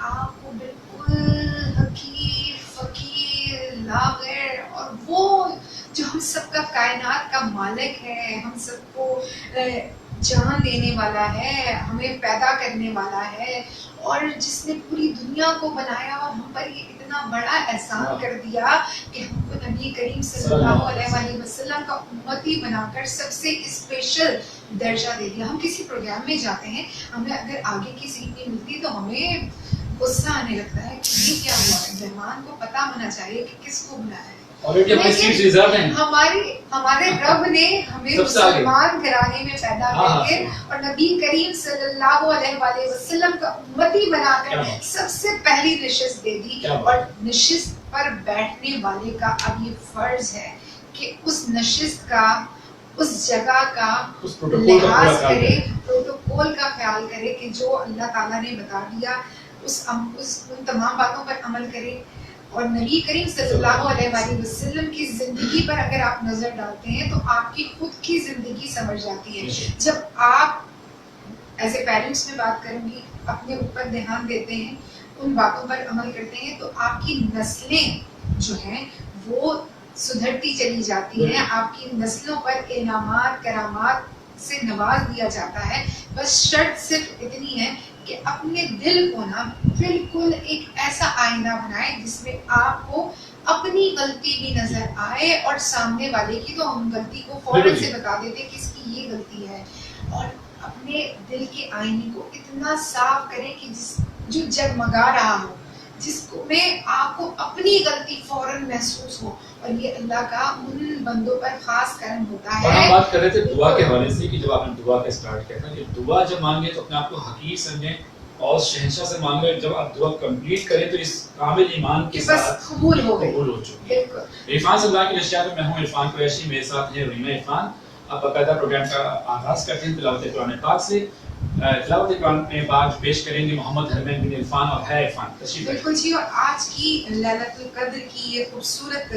آپ کو بالکل حقیر فقیر لاغر اور وہ جو ہم سب کا کائنات کا مالک ہے، ہم سب کو جان دینے والا ہے، ہمیں پیدا کرنے والا ہے، اور جس نے پوری دنیا کو بنایا اور ہم پر یہ اتنا بڑا احسان کر دیا کہ ہم کو نبی کریم صلی اللہ علیہ وآلہ وسلم کا امتی بنا کر سب سے اسپیشل درجہ دے دیا. ہم کسی پروگرام میں جاتے ہیں، ہمیں اگر آگے کی سیٹ نہیں ملتی تو ہمیں غصہ آنے لگتا ہے کہ یہ کیا ہوا ہے. مہمان کو پتا ہونا چاہیے کہ کس کو بلایا ہے. ہمارے رب نے ہمیں مسلمان گھرانے میں پیدا کر کے اور نبی کریم صلی اللہ علیہ وآلہ وسلم کا امتی بنا کر سب سے پہلی نشست دے دی، اور نشست پر بیٹھنے والے کا اب یہ فرض ہے کہ اس نشست کا، اس جگہ کا لحاظ کرے، پروٹوکول کا خیال کرے کہ جو اللہ تعالیٰ نے بتا دیا ان تمام باتوں پر عمل کرے. اور نبی کریم صلی اللہ علیہ وآلہ وسلم کی زندگی پر اگر آپ نظر ڈالتے ہیں تو آپ کی خود کی زندگی سمجھ جاتی ہے. جب آپ ایز اے پیرنٹس میں بات کروں گی، اپنے اوپر دھیان دیتے ہیں، ان باتوں پر عمل کرتے ہیں، تو آپ کی نسلیں جو ہیں وہ سدھرتی چلی جاتی ہیں. آپ کی نسلوں پر انعامات کرامات سے نواز دیا جاتا ہے. بس شرط صرف اتنی ہے کہ اپنے دل کو نا بالکل ایک ایسا آئینہ بنائے جس میں آپ کو اپنی غلطی بھی نظر آئے، اور سامنے والے کی تو ہم غلطی کو فوراً سے بتا دیتے کہ اس کی یہ غلطی ہے. اور اپنے دل کے آئینے کو اتنا صاف کریں کہ جو جگمگا رہا ہو، جس کو میں آپ کو اپنی غلطی فوراً محسوس ہو. اور یہ اللہ کا ان بندوں پر خاص کرم ہوتا ہے. ہم بات کر رہے تھے دعا کے حوالے سے کہ جب آپ نے دعا کا اسٹارٹ کیا تھا کہ دعا جب مانگے تو اپنے آپ کو حقیر سمجھیں اور شہنشاہ سے مانگے. جب آپ دعا کمپلیٹ کریں تو اس کامل ایمان کے ساتھ قبول ہو چکی ہے. عرفان صلی اللہ کی نشریات میں ہوں عرفان قریشی، میرے ساتھ ہیں رینا عرفان. آپ باقاعدہ پروگرام کا آغاز کرتے ہیں تلاوت قرآن پاک سے. تلاوت قرآن پاک پیش کریں گے محمد حرمین بن عرفان اور ہے عرفان. تشریف بالکل جی. اور آج کی لیلۃ القدر کی یہ خوبصورت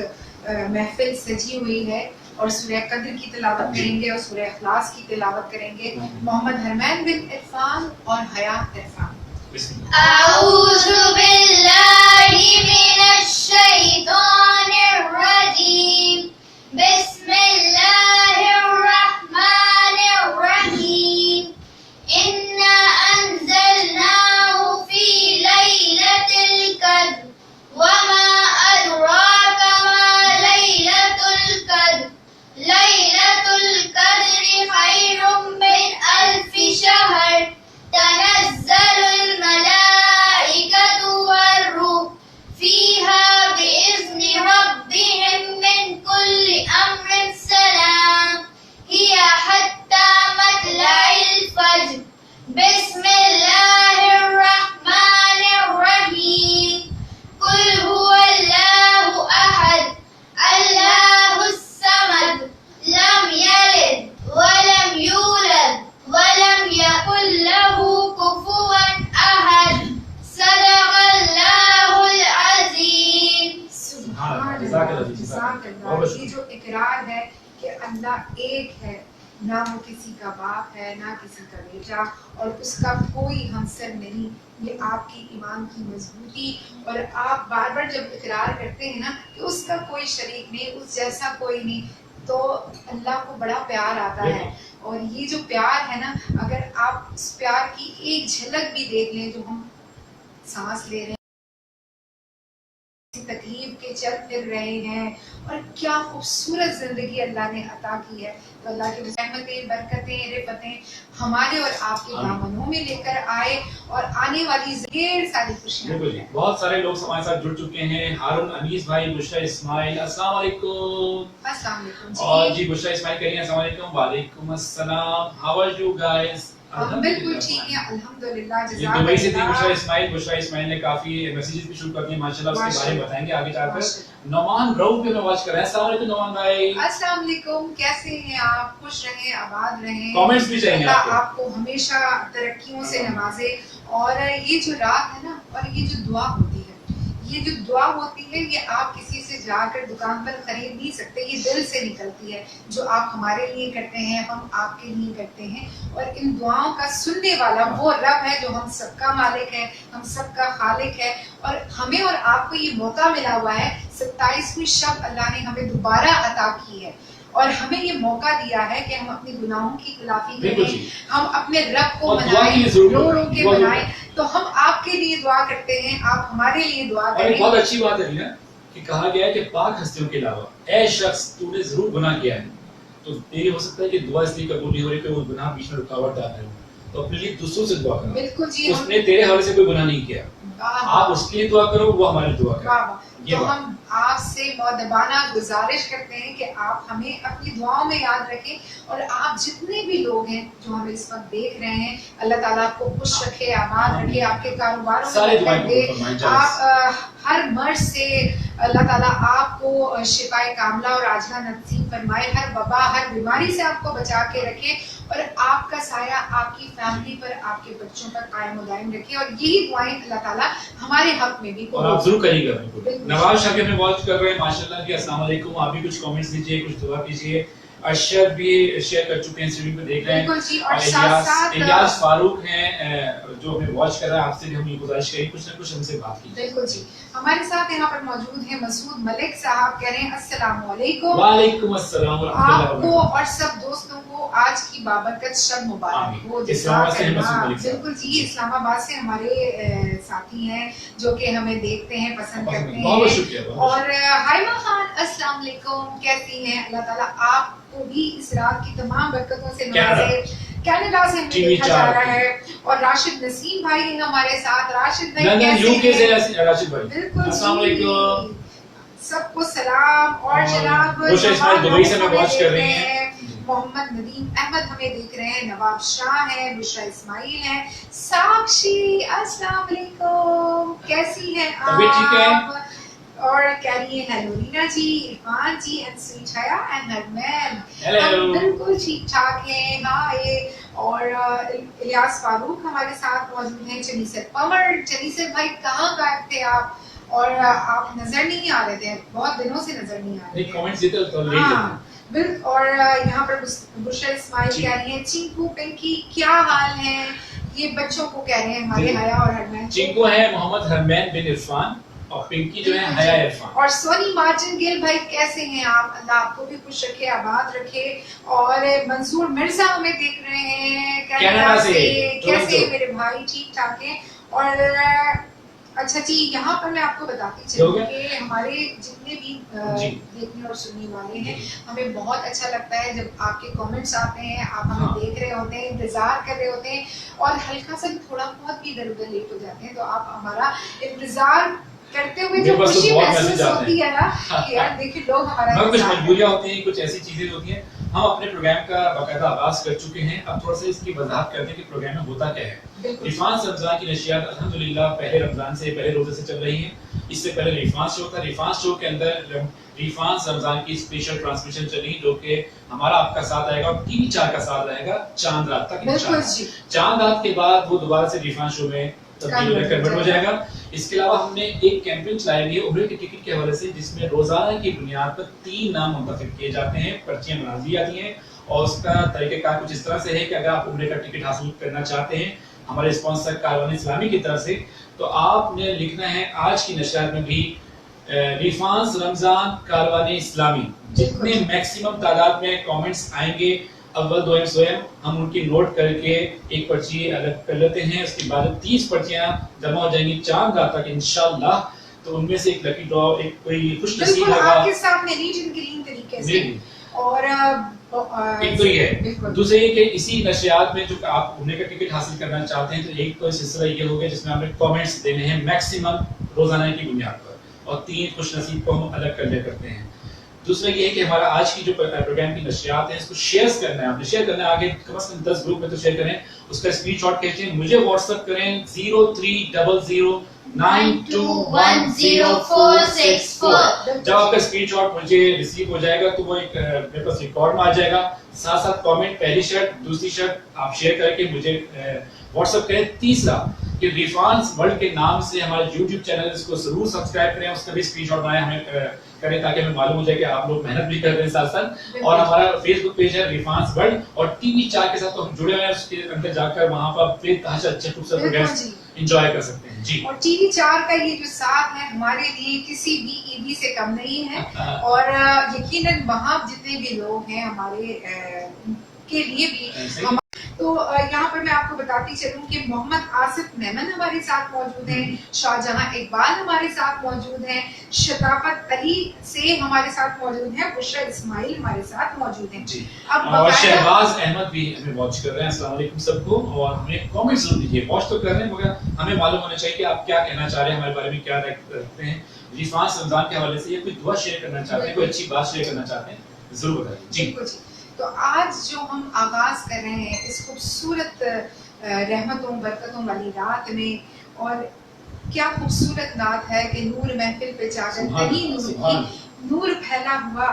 محفل سجی ہوئی ہے، اور سورہ قدر کی تلاوت کریں گے اور سورہ اخلاص کی تلاوت کریں گے محمد حرمین بن عرفان اور حیات عرفان. اعوذ باللہ من الشیطان الرجیم، بسم اللہ الرحمن الرحیم. انا انزلناہ فی لیلۃ القدر وما ادراک ما لیلۃ القدر، لیلۃ القدر خیر من الف شہر، تنزل الملائکۃ والروح فیہا بإذن ربہم من کل امر سلام، ہی حتی مطلع الفجر. بسم اللہ الرحمن الرحیم. قل هو اللہ احد اللہ الصمد لم یلد ولم یولد ولم یکن له کفوا احد. صدق اللہ العظیم. سبحان اللہ، جزاک اللہ. یہ جو اقرار ہے کہ اللہ ایک ہے، نہ وہ کسی کا باپ ہے نہ کسی کا بیٹا، اور اس کا کوئی ہمسر نہیں، یہ آپ کی ایمان کی مضبوطی. اور آپ بار بار جب اقرار کرتے ہیں نا کہ اس کا کوئی شریک نہیں، اس جیسا کوئی نہیں، تو اللہ کو بڑا پیار آتا ہے. اور یہ جو پیار ہے نا، اگر آپ اس پیار کی ایک جھلک بھی دیکھ لیں، جو ہم سانس لے رہے ہیں، تکلیف کے چل پھر رہے ہیں، اور کیا خوبصورت زندگی اللہ نے عطا کی ہے. تو اللہ کی رحمتیں، برکتیں، رفتیں ہمارے اور آپ کے دامنوں میں لے کر آئے، اور آنے والی ڈھیر ساری خوشیاں. بہت سارے لوگ ہمارے ساتھ جڑ چکے ہیں. ہارون انیس بھائی، بشرا اسماعیل، السلام علیکم. السلام علیکم. اور جی بشرا اسماعیل کہہ رہی ہیں السلام علیکم. وعلیکم السلام. How are you guys? بالکل ٹھیک ہے الحمدللہ. جزاک دبئی سے تھی اللہ. بشرا اسماعیل نے کافی میسیجز بھی شروع کر دیے ماشاءاللہ، اس کے بارے میں بتائیں گے آگے جا کر. نعمان راؤ پہ میں واچ کر رہا ہے. السلام علیکم نعمان بھائی. السلام علیکم. کیسے ہیں آپ؟ خوش رہیں، آباد رہیں. کامنٹس بھی چاہیے اللہ آپ کو ہمیشہ ترقیوں سے نوازے. اور یہ جو رات ہے نا، اور یہ جو دعا ہوتی ہے، یہ جو دعا ہوتی ہے یہ آپ کسی سے جا کر دکان پر خرید نہیں سکتے, یہ دل سے نکلتی ہے. جو آپ ہمارے لیے کرتے ہیں ہم آپ کے لیے کرتے ہیں, اور ان دعاؤں کا سننے والا وہ رب ہے جو ہم سب کا مالک ہے, ہم سب کا خالق ہے. اور ہمیں اور آپ کو یہ موقع ملا ہوا ہے, 27ویں شب اللہ نے ہمیں دوبارہ عطا کی ہے, اور ہمیں یہ موقع دیا ہے کہ ہم اپنے گناہوں کی خلافی کریں, ہم اپنے رب کو منائیں, رو رو کے منائیں. تو ہم آپ کے لیے دعا کرتے ہیں, آپ ہمارے لیے دعا کریں. بہت اچھی بات ہے رینا کہ کہا گیا ہے کہ پاک ہستیوں کے علاوہ اے شخص تو نے ضرور گناہ کیا ہے, تو یہ ہو سکتا ہے کہ دعا اس لیے قبول نہیں ہو رہی کہ وہ گناہ بیچ میں رکاوٹ ڈال رہے ہو, تو اپنے لیے دوسروں سے دعا کرو. بالکل جی, اس نے تیرے حوالے سے کوئی گناہ نہیں کیا, آپ اس کے لیے دعا کرو, وہ ہماری دعا کرے. تو ہم آپ سے مؤدبانہ گزارش کرتے ہیں کہ آپ ہمیں اپنی دعاؤں میں یاد رکھیں, اور آپ جتنے بھی لوگ ہیں جو ہمیں اس وقت دیکھ رہے ہیں, اللہ تعالیٰ آپ کو خوش رکھے, آباد رکھے, آپ کے کاروباروں میں برکت دے. آپ ہر مرض سے اللہ تعالیٰ آپ کو شفائے کاملہ اور عاجلہ نصیب فرمائے, ہر وبا ہر بیماری سے آپ کو بچا کے رکھے, اور آپ کا سایہ آپ کی فیملی پر, آپ کے بچوں پر قائم و دائم رکھے. اور یہی دعائیں اللہ تعالیٰ ہمارے حق میں بھی اور آپ ضرور کریے گا. نواز شاہ ہمیں واچ کر رہے ہیں ماشاءاللہ کہ السلام علیکم, آپ بھی کچھ کامنٹس دیجیے, کچھ دعا کیجیے. ارشد بھی شیئر کر چکے ہیں, اسٹریم پہ دیکھ رہے ہیں, اور الیاس فاروق ہیں جو ہمیں واچ کر رہا ہے. آپ سے بھی ہم یہ گزارش کریں کچھ نہ کچھ ہم سے بات کیجیے. بالکل جی, ہمارے ساتھ یہاں پر موجود ہیں مسعود ملک صاحب, کہہ رہے ہیں السلام علیکم. وعلیکم السلام ورحمۃ اللہ آپ کو اور سب دوستوں کو آج کی بابرکت شب مبارک ہو. بالکل جی, اسلام آباد سے ہمارے ساتھی ہیں جو کہ ہمیں دیکھتے ہیں, پسند کرتے ہیں. بہت شکریہ. اور ہائمہ خان السلام علیکم, کیسی ہیں؟ اللہ تعالیٰ آپ کو بھی اس رات کی تمام برکتوں سے نوازے. کینیڈا سے ہمیں دیکھا جا رہا ہے, اور راشد نسیم بھائی ہیں ہمارے ساتھ. راشد بھائی کیسے ہیں؟ راشد بھائی بالکل السلام علیکم, سب کو سلام. اور جناب دبئی سے ہمیں واچ کر رہی ہیں, محمد ندیم احمد ہمیں دیکھ رہے ہیں, نواب شاہ ہیں, بشرا اسماعیل ہیں, ساکشی السلام علیکم, کیسی ہیں آپ؟ اور کہہ رہی ہے hello Reena ji, Irfan ji, and sweet Haya and Harman. ہم بالکل ٹھیک ٹھاک ہیں. ہاں, اور الیاس فاروق ہمارے ساتھ موجود ہیں. چنیسر پمر, چنیسر بھائی کہاں غائب تھے آپ, اور آپ نظر نہیں آ رہے تھے, بہت دنوں سے نظر نہیں آ رہے تھے. کمنٹس دیتے تو لے لیتے. بالکل. اور یہاں پر بشرا اسماعیل کہہ رہی ہیں چنکو پنکی کیا حال ہے, یہ بچوں کو کہہ رہے ہیں ہمارے حیا اور ہرمین. چنکو ہے محمد ہرمین بن عرفان, اور پنکی جو ہے حیا عرفان. اور سونی مارجن گیل بھائی کیسے ہیں آپ؟ اللہ آپ کو بھی خوش رکھے, آباد رکھے. اور منصور مرزا ہمیں دیکھ رہے ہیں کینیڈا سے, کیسے میرے بھائی؟ ٹھیک ٹھاک ہیں. اور اچھا جی, یہاں پر میں آپ کو بتاتی چلوں کہ ہمارے جتنے بھی دیکھنے اور سننے والے ہیں, ہمیں بہت اچھا لگتا ہے جب آپ کے کامنٹس آتے ہیں, آپ ہمیں دیکھ رہے ہوتے ہیں, انتظار کر رہے ہوتے ہیں, اور ہلکا سا تھوڑا بہت بھی ادھر ادھر لیٹ ہو جاتے ہیں, تو آپ ہمارا انتظار کرتے ہوئے جو خوشی محسوس ہوتی ہے نا کہ یار دیکھیں لوگ ہمارا, کچھ مجبوریاں ہوتی ہیں, کچھ ایسی چیزیں ہوتی ہیں. ہم اپنے پروگرام کا باقاعدہ آغاز کر چکے ہیں, اب تھوڑا سا اس کی وضاحت کرتے ہیں کہ پروگرام میں ہوتا کیا ہے. ریفانس رمضان کی نشریات الحمدللہ پہلے رمضان سے, پہلے روزے سے چل رہی ہیں. اس سے پہلے ریفانس شو تھا. ریفانس شو کے اندر ریفانس رمضان کی اسپیشل ٹرانسمیشن چلی, جو کہ ہمارا آپ کا ساتھ آئے گا, اور ٹی وی 4 کا ساتھ رہے گا چاند رات تک. چاند رات کے بعد وہ دوبارہ سے ریفانس شو میں تبدیل کنورٹ ہو جائے گا. اس کے علاوہ ہم نے ایک کیمپین چلائی ہوئی ہے عمرے کی ٹکٹ کے حوالے سے, جس میں روزانہ کی بنیاد پر 3 نام منتخب کیے جاتے ہیں, پرچیاں بنا دی جاتی ہیں, اور اس کا طریقہ کار کچھ اس طرح سے ہے کہ اگر آپ عمرے کا ٹکٹ حاصل کرنا چاہتے ہیں ہمارے اسپانسر کاروان اسلامی کی طرف سے, تو آپ نے لکھنا ہے آج کی نشریات میں بھی ریفانس رمضان کاروان اسلامی. جتنے میکسیمم تعداد میں کامنٹس آئیں گے, اول دوئم سوئم, ہم ان کی نوٹ کر کے ایک پرچی الگ کر لیتے ہیں. اس کے بعد 30 پرچیاں جمع ہو جائیں گی چاند رات تک انشاءاللہ, تو ان میں سے ایک لکی ڈرا, ایک کوئی خوش نصیب ہوگا آپ کے سامنے نیٹ اینڈ کلین طریقے سے. اور ایک تو یہ ہے, دوسرے یہ کہ اسی نشریات میں جو آپ عمرے کا ٹکٹ حاصل کرنا چاہتے ہیں, تو ایک تو سلسلہ یہ ہوگا جس میں ہمیں کامنٹس دینے ہیں میکسیمم روزانہ کی بنیاد پر, اور 3 خوش نصیب کو ہم الگ کر لیا کرتے ہیں. دوسرا یہ ہے کہ ہمارا آج کی جو پروگرام کی نشریات ہیں اس کو شیئر کرنا ہے, آپ نے شیئر کرنا ہے آگے کم از کم 10 گروپ میں تو شیئر کریں. اس کا اسکرین شاٹ کھینچیں, مجھے واٹس ایپ کریں 0300921464. جب آپ کا اسکرین شاٹ مجھے ریسیو ہو جائے گا تو وہ ایک میرے پاس ریکارڈ میں آ جائے گا, ساتھ ساتھ کامنٹ, پہلی شرط, دوسری شرط آپ شیئر کر کے مجھے واٹس ایپ کریں. تیسرا کہ ریفانس ورلڈ کے نام سے ہمارے یوٹیوب چینل اس کو ضرور سبسکرائب کریں, اس کا بھی اسکرین شاٹ بنائیں ہمیں کریں تاکہ ہمیں معلوم ہو جائے کہ آپ لوگ محنت بھی کر رہے ہیں ساتھ ساتھ. اور ہمارا فیس بک پیج ہے ریفانس ورلڈ, اور ٹی وی 4 کے ساتھ تو ہم جڑے ہوئے ہیں, اس کے اندر جا کر وہاں پر پھر تاش اچھے خوبصورت پروگرامز انجوائے کر سکتے ہیں. جی, اور ٹی وی 4 کا یہ جو ساتھ ہے ہمارے لیے کسی بھی ایڈی سے کم نہیں ہے, اور یقیناً وہاں جتنے بھی لوگ ہیں ہمارے کے لیے بھی. تو یہاں پر میں آپ کو بتاتی چلوں کہ محمد آصف میمن ہمارے ساتھ موجود ہیں, شاہجہاں اقبال ہمارے ساتھ موجود ہیں, شتافت علی سے ہمارے ساتھ موجود ہیں, بشرا اسماعیل ہمارے ساتھ موجود ہیں. اور شہباز احمد بھی ہمیں واچ کر رہے ہیں. السلام علیکم سب کو, اور ہمیں کامنٹ ضرور دیجیے. واچ تو کر رہے ہیں مگر ہمیں معلوم ہونا چاہیے کہ آپ کیا کہنا چاہ رہے ہیں, ہمارے بارے میں کیا رکھتے ہیں ریفانس رمضان کے حوالے سے, یا کوئی دعا شیئر کرنا چاہتے ہیں, کوئی اچھی بات شیئر کرنا چاہتے ہیں, ضرور بتائیے. جی, تو آج جو ہم آغاز کر رہے ہیں اس خوبصورت رحمتوں برکتوں والی رات میں, اور کیا خوبصورت نعت ہے کہ نور محفل پہ چادر تنی نور کی نور پھیلا ہوا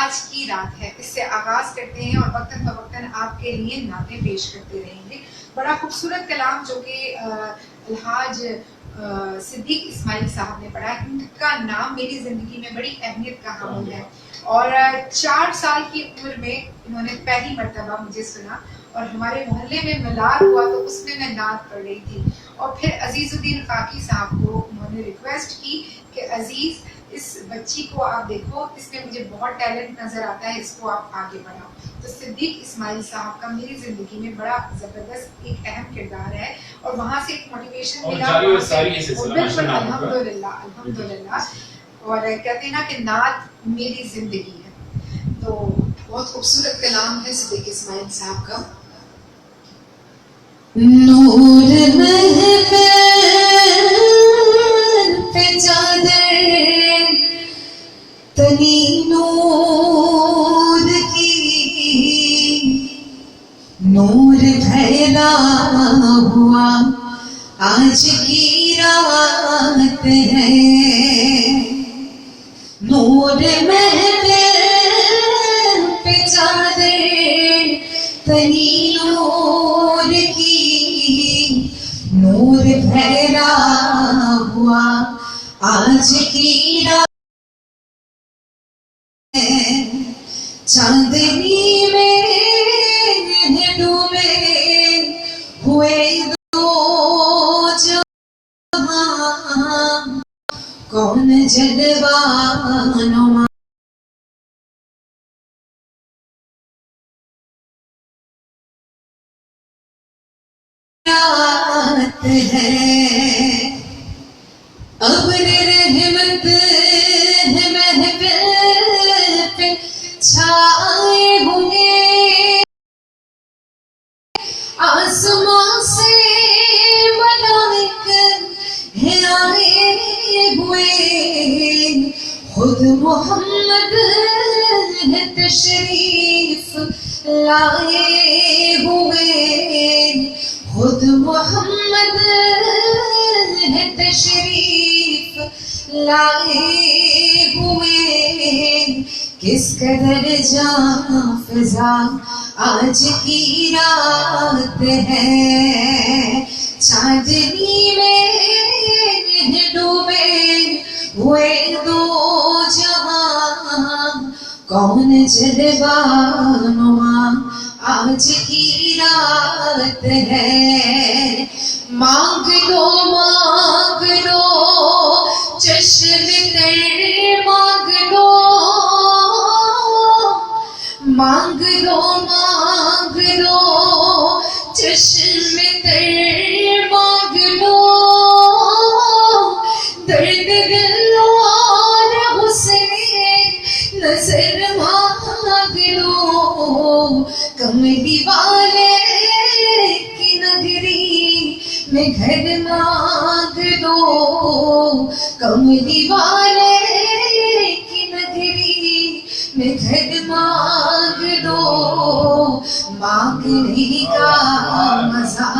آج کی رات ہے. اس سے آغاز کرتے ہیں اور وقتاً فوقتاً آپ کے لیے نعتیں پیش کرتے رہیں گے. بڑا خوبصورت کلام جو کہ الحاج صدیق اسماعیل صاحب نے پڑھا. ان کا نام میری زندگی میں بڑی اہمیت کا حامل ہے, اور 4 سال کی عمر میں انہوں نے پہلی مرتبہ مجھے سنا, اور ہمارے محلے میں ملاد ہوا تو اس میں نعت پڑھ رہی تھی. اور پھر عزیز الدین خاکی صاحب کو انہوں نے ریکویسٹ کی کہ عزیز اس بچی کو آپ دیکھو, اس میں مجھے بہت ٹیلنٹ نظر آتا ہے, اس کو آپ آگے بڑھاؤ. تو صدیق اسماعیل صاحب کا میری زندگی میں بڑا زبردست ایک اہم کردار ہے, اور وہاں سے ایک موٹیویشن ملا. بالکل الحمدللہ الحمدللہ. اور کہتے ہیں نا کہ نعت میری زندگی ہے, تو بہت خوبصورت کلام ہے صدیق اسماعیل صاحب کا. نور محفل پہ چادر تنی نور کی, نور پھیلا ہوا آج کی رات ہے. نور محفل پہ چادر تنی نور کی, نور پھیلا ہوا آج کی رات ہے. چاندنی میں ڈوبے ہوئے دو جہاں, کون جلوہ نما رات ہے. ابر رحمت ہے محفل پہ چھائے ہوئے, آسمان سے ملائک ہے آئے ہوئے, خود محمد ہے تشریف لائے ہوئے, خود محمد ہے تشریف لائے ہوئے. کس قدر جاں فضا آج کی رات ہے. چاندنی میں ڈوبے ہوئے دو جہاں, کون جلوہ نما آج کی رات ہے. مانگ لو چشم تر مانگ لو, مانگ لو چشم تر مانگ لو, درد دل اور حسن نظر مانگ لو. کملی والے کی نگری میں گھر مانگ لو, کملی والے کی نگری میں گھر مانگ لو. مانگنے کا مزہ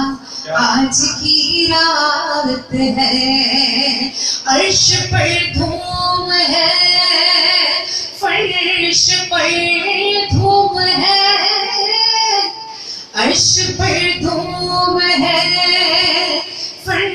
آج کی رات ہے. عرش پر دھوم ہے, فرش پر دھوم ہے, عرش پر دھوم ہے, فرش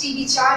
TV 4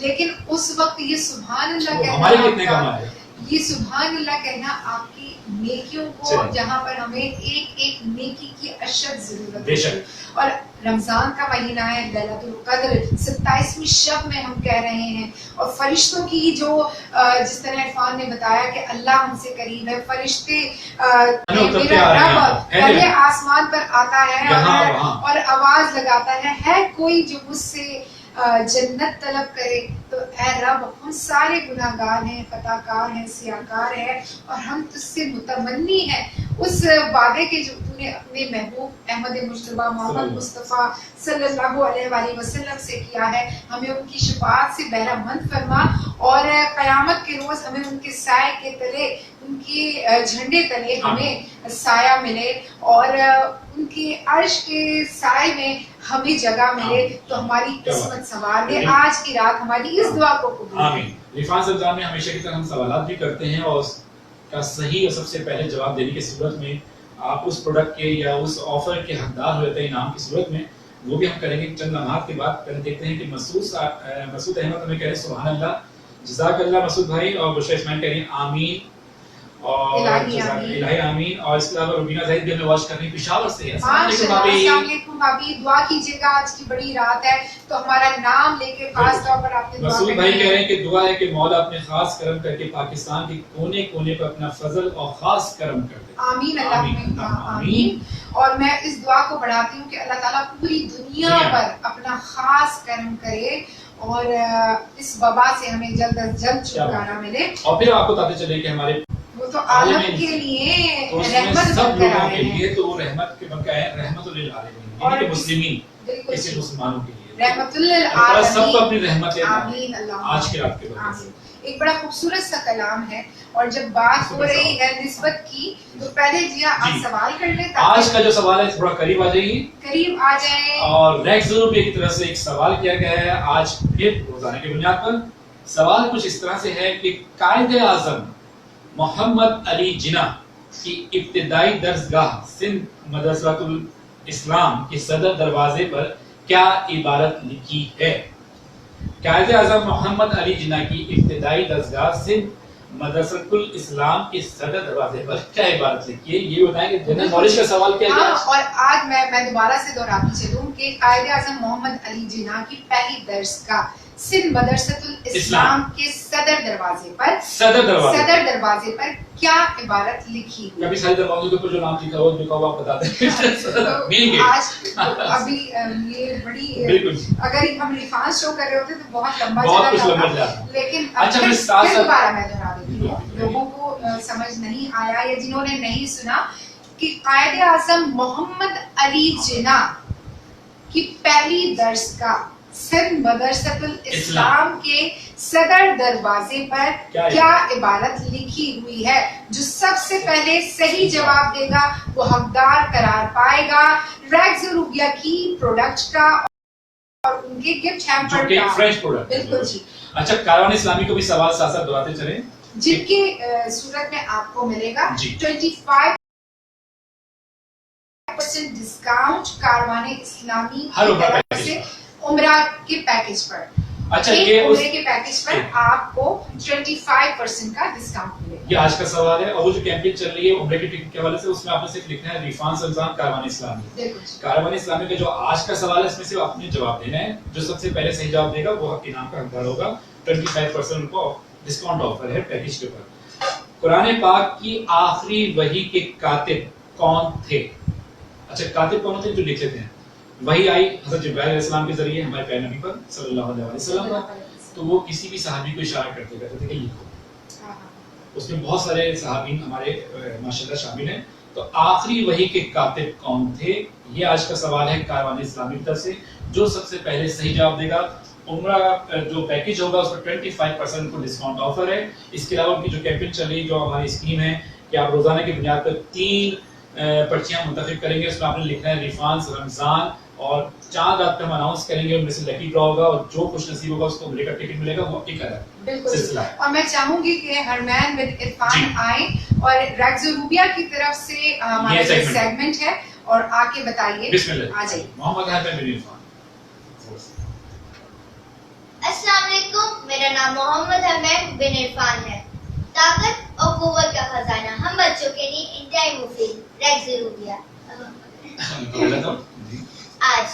لیکن اس وقت یہ سبحان اللہ وہ کہنا ہمارے آپ کتنے کا- کم آئے گا؟ یہ سبحان اللہ کہنا آپ کی نیکیوں کو، چلیے۔ جہاں پر ہمیں ایک ایک نیکی کی اشد ضرورت بے شک۔ ہے، اور رمضان کا مہینہ ہے، لیلۃ القدر 27ویں شب میں ہم کہہ رہے ہیں، اور فرشتوں کی جو جس طرح عرفان نے بتایا کہ اللہ ہم سے قریب ہے، فرشتے اترتے میرا آ رہے ہیں رب یہاں پہ، ہے پہلے نہیں؟ آسمان پر آتا ہے یہاں وہاں۔ اور آواز لگاتا ہے کوئی جو مجھ سے جنت طلب کرے، تو اے رب ہم سارے گناہ گار ہیں، خطا کار ہیں، سیاہ کار ہیں، اور ہم تجھ سے متمنی ہیں اس وعدے کے جو تو نے اپنے محبوب احمد مجتبیٰ محمد مصطفیٰ صلی اللہ علیہ وآلہ وسلم سے کیا ہے۔ ہمیں ان کی شفاعت سے بہرہ مند فرما، اور قیامت کے روز ہمیں ان کے سائے کے تلے، ان کے جھنڈے تلے ہمیں سایہ ملے، اور ان کے عرش کے سائے میں ہمیں جگہ ملے، تو ہماری قسمت سنوار دے۔ آج کی رات ہماری اس دعا کو قبول آمین۔ رفان رمضان میں ہمیشہ کی طرح ہم سوالات بھی کرتے ہیں، اور اس کا صحیح اور سب سے پہلے جواب دینے کی صورت میں آپ اس پروڈکٹ کے یا اس آفر کے حقدار ہو جاتے ہیں انعام کی صورت میں، وہ بھی ہم کریں گے چند لمحات کے بعد۔ پہلے دیکھتے ہیں کہ مسعود احمد ہمیں کہہ رہے ہیں سبحان اللہ، جزاک اللہ مسعود بھائی، اور بشرا اسماعیل کہہ رہی ہیں آمین، اور الہی آمین، اور اس کے علاوہ روبینہ زاہد بھی ہمیں واچ کر رہی ہیں پشاور سے۔ السلام علیکم بھابھی۔ السلام علیکم بھابھی، دعا کیجیے گا، آج کی بڑی رات ہے تو ہمارا نام لے کے خاص طور پر آپ نے دعا مسعود کرنی بھائی ہے۔ کہہ رہے ہیں کہ دعا ہے کہ مولا اپنے خاص کرم کر کے پاکستان کے کونے کونے پر اپنا فضل اور خاص کرم کر دے۔ آمین اللہ آمین۔ اور میں اس دعا کو بڑھاتی ہوں کہ اللہ تعالیٰ پوری دنیا پر اپنا خاص کرم کرے، اور اس وبا سے ہمیں جلد از جلد چھٹکارا ملے، اور پھر آپ کو پتہ چلے کہ ہمارے وہ تو عالم کے لیے رحمت سب بن کر لوگوں آئے کے ہیں، لیے تو وہ رحمت کے بن ہے، رحمت للعالمین، اور یعنی کہ مسلمین، بالکل ایسے مسلمانوں کے لیے رحمت اللہ تعالیٰ سب کو للعالمین۔ اپنی رحمت دے آمین اللہ آج کی رات کے بعد آمین۔ ایک بڑا خوبصورت سا کلام ہے، اور جب بات ہو رہی ہے نسبت کی تو پہلے جی آپ سوال کر لیں آج تاکہ کا جو سوال ہے تھوڑا قریب آ جائیے، قریب آ جائیں۔ اور ریکس روپے کی طرف سے ایک سوال کیا گیا ہے آج پھر روزانہ کی بنیاد پر۔ سوال کچھ اس طرح سے ہے کہ قائد اعظم محمد علی جناح کی ابتدائی درسگاہ سندھ مدرسۃ الاسلام کے صدر دروازے پر کیا عبارت لکھی ہے؟ قائد اعظم محمد علی جناح کی ابتدائی درسگاہ سندھ مدرسۃ الاسلام کے صدر دروازے پر کیا عبارت لکھی ہے؟ یہ بتائیں کہ جنرل نالج کا سوال کیا ہے؟ اور آج میں دوبارہ سے دہراتی چلوں کہ قائد اعظم محمد علی جناح کی پہلی درسگاہ سندھ مدرسۃ الاسلام کے صدر دروازے پر کیا عبارت لکھی ہوئی؟ کبھی سارے دروازوں کے اوپر جو نام لکھا ہو لکھا ہوا آپ بتاتے ہیں۔ آج ابھی یہ بڑی بالکل، اگر ہم ریفرنس شو کر رہے ہوتے تو بہت لمبا بہت چلا کچھ جاتا، لیکن اچھا پھر میں ساتھ دوبارہ میں دہرا دیتی ہوں لوگوں کو سمجھ نہیں آیا یا جنہوں نے نہیں سنا کہ قائد اعظم محمد علی جناح کی پہلی درسگاہ سندھ مدرسۃ الاسلام کے صدر دروازے پر کیا عبارت لکھی ہوئی ہے؟ جو سب سے پہلے صحیح جواب دے گا وہ حقدار قرار پائے گا ریکس روبیا کی پروڈکٹ کا اور ان کے گفٹ ہیمپر کا، فرینچ پروڈکٹ۔ بالکل جی۔ اچھا کاروان اسلامی کو بھی سوال ساتھ ساتھ دہراتے چلیں، جن کی صورت میں آپ کو ملے گا جی 25% ڈسکاؤنٹ کاروان اسلامی ہر کی عمرہ طرف پیکیج سے عمرہ کے پیکج پر۔ اچھا ایک یہ عمرے کے پیکج پر آپ کو 25% کا ڈسکاؤنٹ ملے گا۔ یہ آج کا سوال ہے، اور وہ جو کیمپین چل رہی ہے عمرے کی ٹکٹ کے حوالے سے اس میں آپ نے صرف لکھنا ہے ریفان رمضان کاروان اسلامی۔ بالکل جی۔ کاروان اسلامی کا جو آج کا سوال ہے اس میں صرف آپ نے جواب دینا ہے، جو سب سے پہلے صحیح جواب دے گا وہ انعام کا حقدار ہوگا۔ 25% ان کو ڈسکاؤنٹ آفر ہے پیکج کے اوپر۔ قرآن پاک کی آخری وحی کے کاتب کون تھے؟ اچھا کاتب کون تھے جو لکھ لیتے ہیں؟ وحی آئی حضرت جبرائیل علیہ السلام کے ذریعے ہمارے پیارے نبی پر صلی اللہ علیہ وسلم، تو وہ کسی بھی صحابی کو اشارہ کرتے کہتے تھے کہ لکھو۔ اس میں بہت سارے صحابین ہمارے ماشاءاللہ شامل ہیں۔ تو آخری وحی کے کاتب کون تھے؟ یہ آج کا سوال ہے کاروان اسلامی کی طرف سے۔ جو سب سے پہلے صحیح جواب دے گا عمرہ جو پیکج ہوگا اس پر 25% کو ڈسکاؤنٹ آفر ہے۔ اس کے علاوہ ان کی جو کیمپین چل رہی ہے جو ہماری اسکیم ہے کہ آپ روزانہ کی بنیاد پر 3 پرچیاں منتخب کریں گے، اس میں آپ نے لکھنا ہے ریفانس رمضان، اور 4 رات پہ ہم اناؤنس کریں گے، ان میں سے لکی ڈرا ہوگا اور جو خوش نصیب ہوگا اس کو عمرے کا ٹکٹ ملے گا، وہ ایک الگ سلسلہ ہے۔ اور میں چاہوں گی کہ ہرمین ود عرفان آئیں اور ریکس روبیا کی طرف سے ہمارا یہ سیگمنٹ ہے اور آ کے بتائیے۔ بسم اللہ، آ جائیے۔ محمد حافظ بن عرفان۔ السلام علیکم علیکم، میرا نام محمد حمید بن عرفان ہے۔ طاقت اور قوت کا خزانہ ہم بچوں کے لیے انتہائی مفید ریگزر ہو گیا۔ آج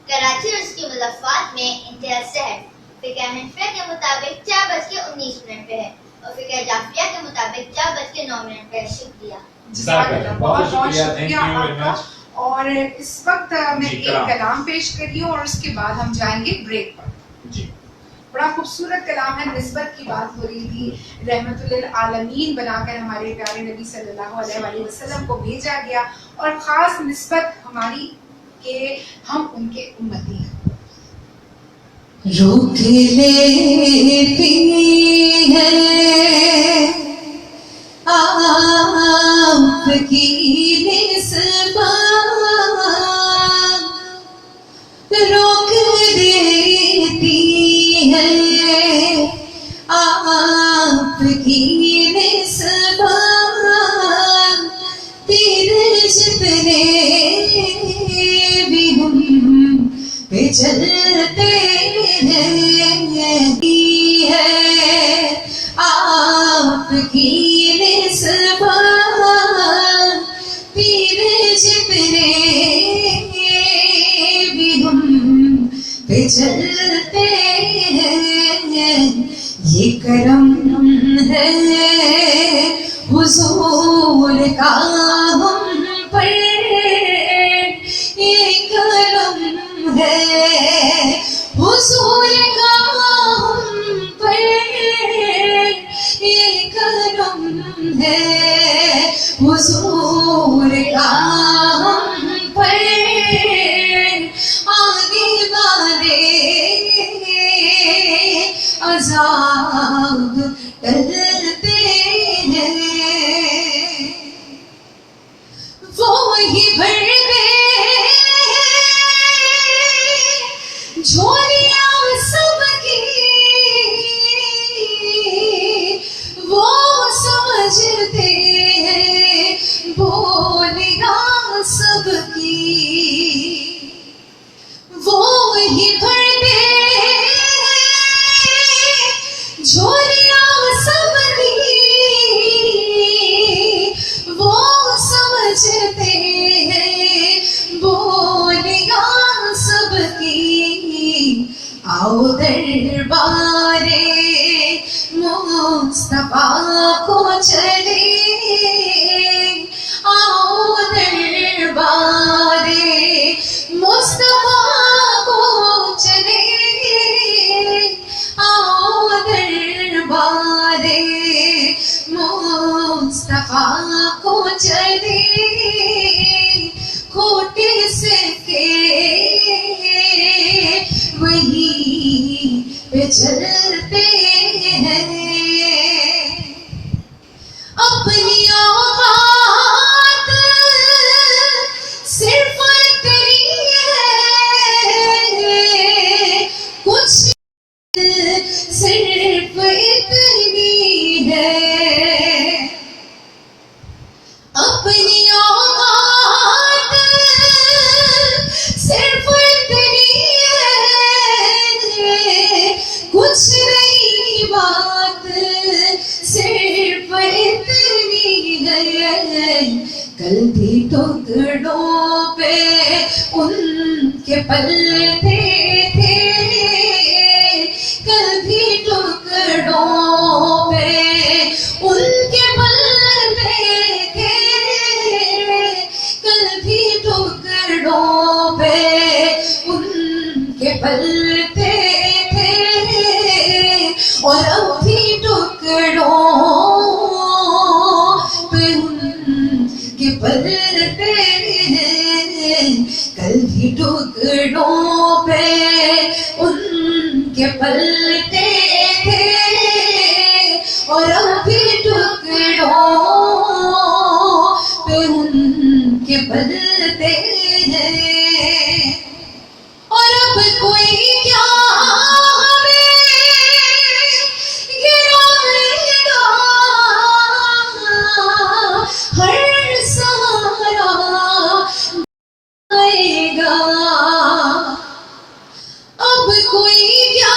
کراچی اور اس کی مضافات میں انتہا سحر فقہ حنفیہ کے مطابق 4:19 پہ ہے اور فقہ جعفریہ کے مطابق 4:09 پہ ہے۔ شکریہ۔ جزاک اللہ، بہت شکریہ، تھینک یو ویری مچ۔ اور اس وقت میں ایک کلام پیش کر رہی ہوں اور اس کے بعد ہم جائیں گے بریک پر۔ جی، بڑا خوبصورت کلام ہے، نسبت کی بات ہو رہی تھی، رحمت للعالمین بنا کر ہمارے پیارے نبی صلی اللہ علیہ وآلہ وسلم کو بھیجا گیا، اور خاص نسبت ہماری کہ ہم ان کے امتی ہیں۔ روک لیتی ہے آپ کی نسبت، روک دیتی ہے آپ کی نسبت، تیرے جتنے بھی ہم پہ چلتے ہیں، ہے آپ کی نسبت، تیرے جتنے بھی ہم پہ چلتے ہیں، یہ کرم ہے حضور کا ہم پر، یہ کرم ہے حضور کا ہم پر، یہ کرم ہے حضور کا ہم پر، آنے والے عذاب ٹلتے ہیں، وہی بھر دے جھولیاں سب کی، وہ سمجھتے ہیں بولیاں سب کی، وہی بھر دے جھولیاں سب کی، وہ سمجھتے ہیں بولیاں سب کی، آؤ دربار مصطفیٰ کو چلے، آؤ دربار مصطفیٰ کو چلے، آؤ دربار مصطفیٰ کو چلے، کھوٹے سے کے وہی پہ چلتے ہیں، اپنی اوقات صرف اتنی ہے، کچھ صرف اتنی ہے، اپنی اوقات صرف اتنی ہے، کچھ نہیں بات صرف اتنی ہے، کل بھی ٹکڑوں پہ ان کے پلتے تھے، کل بھی ٹکڑوں پہ ان کے پلتے تھے، کل بھی ٹکڑوں پہ ان کے پلتے تھے، اور اب بھی ٹکڑوں پہ ان کے پلتے ہیں، کل بھی ٹکڑوں پہ ان کے پلتے تھے، اور اب بھی ٹکڑوں پہ ان کے پلتے ہیں، اور اب کوئی کیا ہمیں گرائے گا، ہر سہارا آئے گا، اب کوئی کیا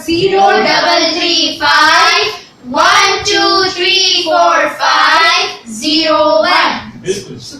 0335 12345011।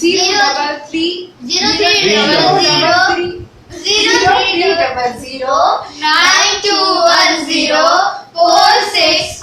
03000921046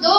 2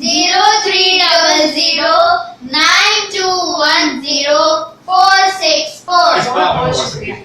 0300921046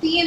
3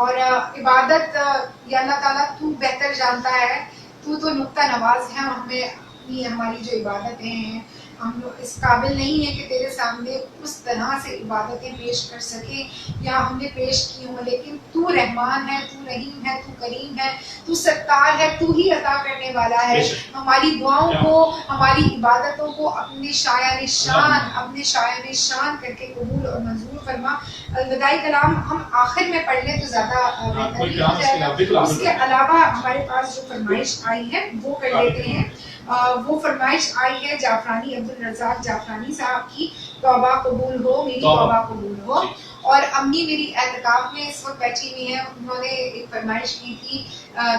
اور عبادت یا اللہ تعالیٰ تو بہتر جانتا ہے، تو نقطہ نواز ہے، ہمیں ہماری جو عبادتیں ہیں ہم لوگ اس قابل نہیں ہیں کہ تیرے سامنے اس طرح سے عبادتیں پیش کر سکیں یا ہم نے پیش کی ہوں، لیکن تو رحمان ہے، تو رحیم ہے، تو کریم ہے، تو ستار ہے، تو ہی عطا کرنے والا ہے. ہماری دعاؤں کو، ہماری عبادتوں کو اپنے شایان شان کر کے قبول اور منظور فرما. الوداعی کلام ہم آخر میں پڑھ لیں تو زیادہ بہترین ہو جائے گا. اس کے علاوہ ہمارے پاس جو فرمائش آئی ہے وہ کر لیتے ہیں. وہ فرمائش آئی ہے جعفرانی، عبدالرزاق جعفرانی صاحب کی، توبہ قبول ہو، میری توبہ قبول ہو. اور امی میری اعتکاف میں اس وقت بیٹھی ہوئی ہیں، انہوں نے ایک فرمائش کی تھی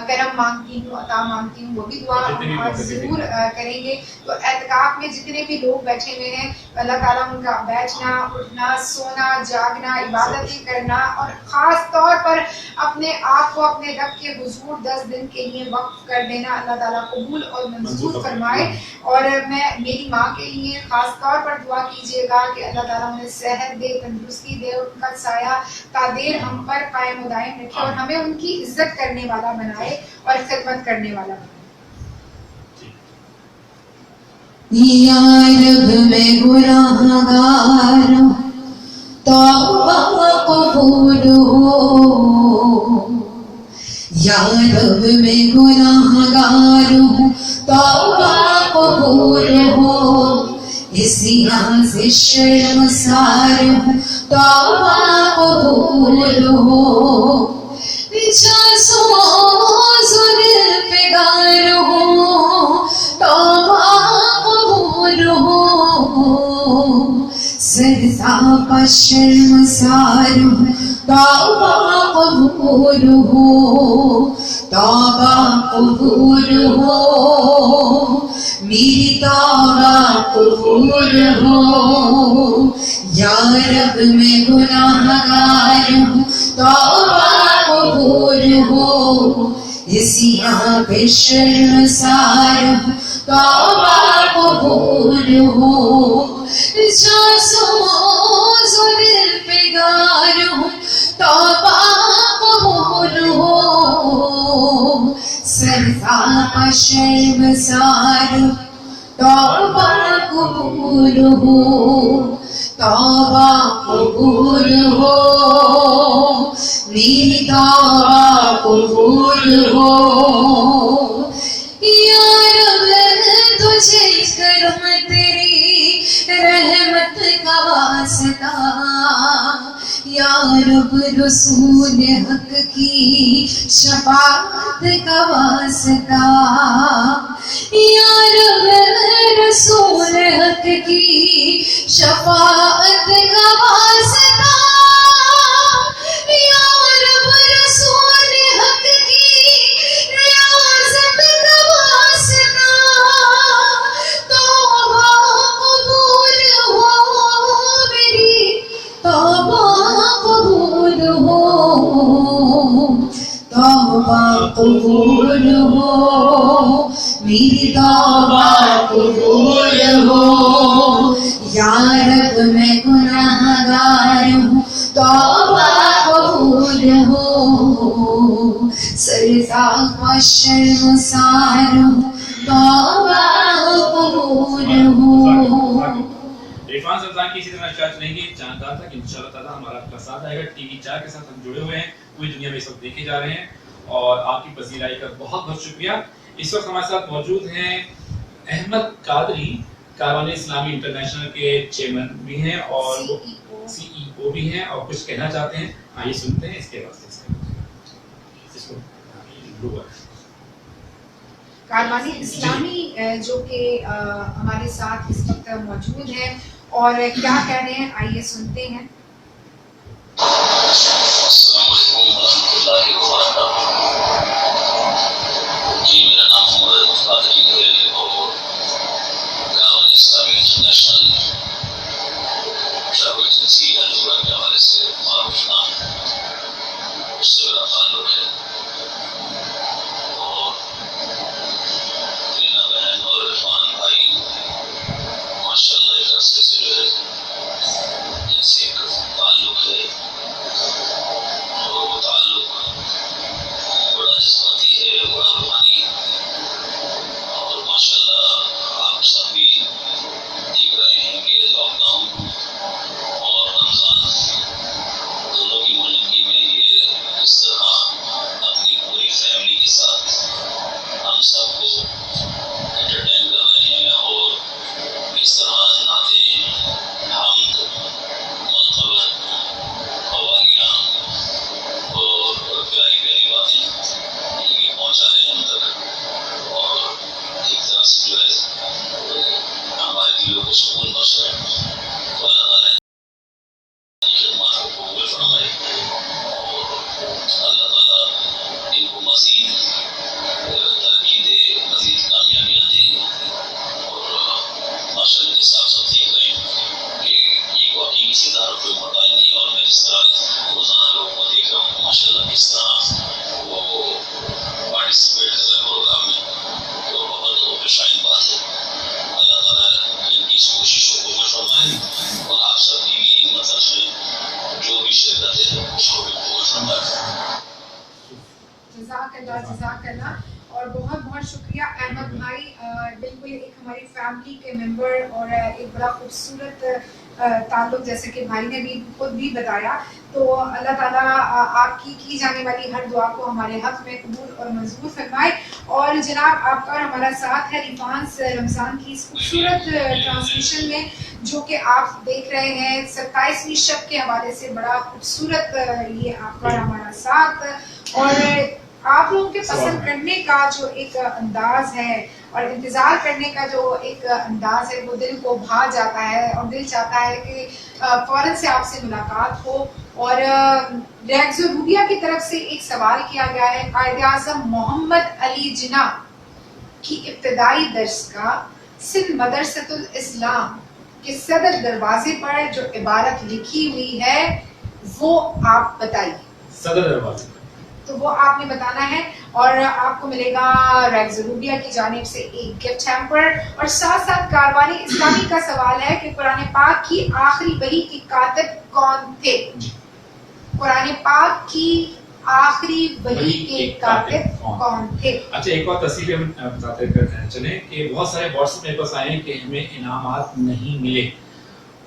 کرم مانگتی ہوں، عطا مانگتی ہوں، وہ بھی دعا ہم آج ضرور کریں گے. تو اعتکاف میں جتنے بھی لوگ بیٹھے ہوئے ہیں، اللہ تعالیٰ ان کا بیٹھنا، اٹھنا، سونا، جاگنا، عبادتیں کرنا اور خاص طور پر اپنے آپ کو اپنے رب کے حضور 10 دن کے لیے وقف کر دینا اللہ تعالیٰ قبول اور منظور فرمائے. اور میں میری ماں کے لیے خاص طور پر دعا کیجیے گا کہ اللہ تعالیٰ انہیں صحت دے، تندرستی دے، ان کا سایہ تا دیر ہم پر قائم و دائم رکھے اور ہمیں ان کی عزت کرنے والا بنائے اور خدمت کرنے والا بنائے. یا رب میں گناہگار توبہ قبول ہو، یا رب میں گناہگار توبہ قبول ہو، اسی سے شرمسار توبہ قبول ہو. پگار ہو توبہ قبول ہو، سرسا کا شرمسار توبہ قبول ہو، توبہ قبول ہو، میری توبہ قبول ہو. یا رب میں گناہگار ہوں توبہ قبول ہو، اسی پہ شرمسار ہوں توبہ قبول ہو. پگار ہوں توبہ قبول ہو، سرسا کا شرمسار توبہ قبول ہو، توبہ قبول ہو، میری توبہ قبول ہو. یا رب تجھے کرم تیری رحمت کا واسطہ، یا رب رسول حق کی شفاعت کا واسطہ، یا رب رسول حق کی شفاعت کا واسطہ، یا رب رسول حق کی ریاضت کا واسطہ. توبہ قبول ہو، میری توبہ قبول ہو، توبہ قبول ہو، میری توبہ قبول ہو. یا رب میں گناہگار ہوں توبہ قبول ہو، سرسا کا شرمسار ہوں توبہ قبول ہو. عرفان رمضان کی اسی طرح نشریات چلیں گی. جانتا تھا کہ انشاءاللہ تعالیٰ ہمارا آپ کا ساتھ آئے گا. ٹی وی 4 کے ساتھ ہم جڑے ہوئے ہیں، پوری دنیا میں اس وقت دیکھے جا رہے ہیں اور آپ کی پذیرائی کا بہت بہت شکریہ. اس وقت ہمارے ساتھ موجود ہیں احمد قادری، کاروان اسلامی انٹرنیشنل کے چیئرمین بھی ہیں اور سی ای او بھی ہیں اور کچھ کہنا چاہتے ہیں. آئیے سنتے ہیں اس کے واسطے کاروان اسلامی جو کہ ہمارے ساتھ اس وقت موجود ہیں اور کیا کہہ رہے ہیں، آئیے سنتے ہیں. السلام علیکم ورحمۃ اللہ وبرکاتہ. جی میرا نام محمد قادری ہے اور کاروان اسلامی انٹرنیشنل ٹریول ایجنسی الجوڑا کے حوالے سے معروف نام ہے، اس سے میرا تعلق ہے. اور رینا بہن اور عرفان بھائی ماشاء اللہ ایک عرصے سے جو ہے جن سے ایک جزاک اللہ اور بہت بہت شکریہ احمد بھائی، بالکل ایک ہماری فیملی کے ممبر اور ایک بڑا خوبصورت تعلق جیسے کہ بھائی نے بھی خود بھی بتایا. تو اللہ تعالیٰ آپ کی جانے والی ہر دعا کو ہمارے حق میں قبول اور منظور فرمائے. اور جناب آپ کا اور ہمارا ساتھ ہے ریفانس رمضان کی اس خوبصورت ٹرانسمیشن میں جو کہ آپ دیکھ رہے ہیں 27ویں شب کے حوالے سے بڑا خوبصورت یہ آپ کا اور ہمارا ساتھ. اور آپ لوگوں کے پسند کرنے کا جو ایک انداز ہے اور انتظار کرنے کا جو ایک انداز ہے وہ دل کو بھا جاتا ہے اور دل چاہتا ہے کہ فوراً سے آپ سے ملاقات ہو. اور ریگز روبیہ کی طرف سے ایک سوال کیا گیا ہے، قائد اعظم محمد علی جناح کی ابتدائی درس کا سندھ مدرسۃ الاسلام کے صدر دروازے پر جو عبارت لکھی ہوئی ہے وہ آپ بتائیے. صدر دروازے تو وہ آپ نے بتانا ہے اور آپ کو ملے گا ریگز روبیہ کی جانب سے ایک گفٹ ہیمپر. اور ساتھ ساتھ کاروان اسلامی کا سوال ہے کہ قرآن پاک کی آخری وحی کے کاتب کون تھے؟ قرآن پاک کی آخری وحی کے کاتب کون تھے؟ اچھا ایک اور تصویر ہم بتاتے چلیں کہ بہت سارے واٹس ایپ میرے پاس آئے ہیں کہ ہمیں انعامات نہیں ملے،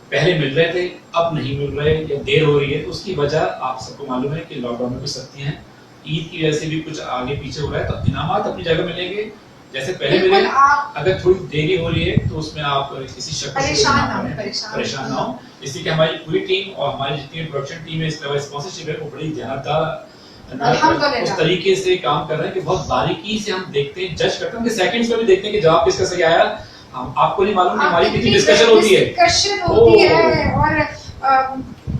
پہلے مل رہے تھے اب نہیں مل رہے یا دیر ہو رہی ہے. تو اس کی وجہ آپ سب کو معلوم ہے کہ لاک ڈاؤن میں کچھ سختیاں ہیں، عید کی وجہ سے بھی کچھ آگے پیچھے ہو رہا ہے. تو انعامات اپنی جگہ ملیں گے جیسے پہلے ملے. اگر تھوڑی دیری ہو رہی ہے تو اس میں آپ کسی شخص پریشان نہ ہو، اس لیے کہ ہماری پوری ٹیم اور ہماری جتنی پروڈکشن ٹیم ہے اس کے علاوہ اسپانسرشپ ہے وہ بڑی دیانتدار اس طریقے سے کام کر رہے ہیں کہ بہت باریکی سے ہم دیکھتے ہیں، جج کرتے ہیں کہ سیکنڈز میں بھی دیکھتے ہیں کہ جواب کس کا صحیح آیا. آپ کو نہیں معلوم کہ ہماری کتنی ڈسکشن ہوتی ہے اور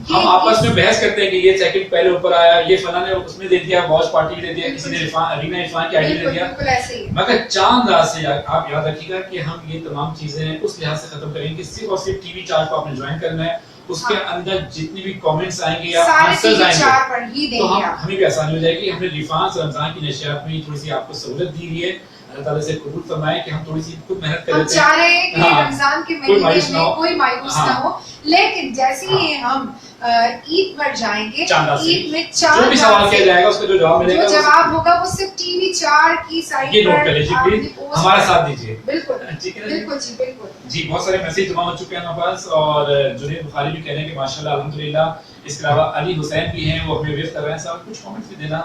ہم آپس میں بحث کرتے ہیں کہ یہ سیکنڈ پہلے اوپر آیا، یہ فلاں نے اس میں دے دیا، واچ پارٹی دے دیا، کسی نے رینا عرفان کی آئی ڈی دے دیا. مگر چاند رات سے آپ یاد رکھیے گا کہ ہم یہ تمام چیزیں اس لحاظ سے ختم کریں گے صرف اور صرف ٹی وی چارج کو آپ نے جوائن کرنا ہے. اس کے اندر جتنی بھی کامنٹس آئیں گے یا آنسرز آئیں گے تو ہمیں بھی آسانی ہو جائے گی. ہم نے ریفانس رمضان کی نشریات میں تھوڑی سی آپ کو سہولت دی ہوئی ہے. اللہ تعالیٰ سے قبول فرمائے کہ ہم تھوڑی سی خود محنت کر لیتے ہیں. ہم چاہ رہے ہیں کہ رمضان کے مہینے میں کوئی مایوس نہ ہو، لیکن جیسے ہی ہم عید پر جائیں گے عید میں جو بھی سوال کیا جائے گا اس کا جو جواب ملے گا، جو جواب ہوگا وہ صرف ٹی وی 4 کی سائٹ یہ نوٹ کر لیجیے پلیز، ہمارا ساتھ دیجیے. بالکل ٹھیک ہے بالکل جی بالکل جی. بہت سارے میسج جمع ہو چکے ہیں ہمارے پاس اور جنید بخاری بھی کہہ رہے ہیں کہ ماشاءاللہ الحمدللہ. اس کے علاوہ علی حسین بھی ہیں، وہ ہمیں ویو کر رہے ہیں. صاحب کچھ کامنٹس بھی دینا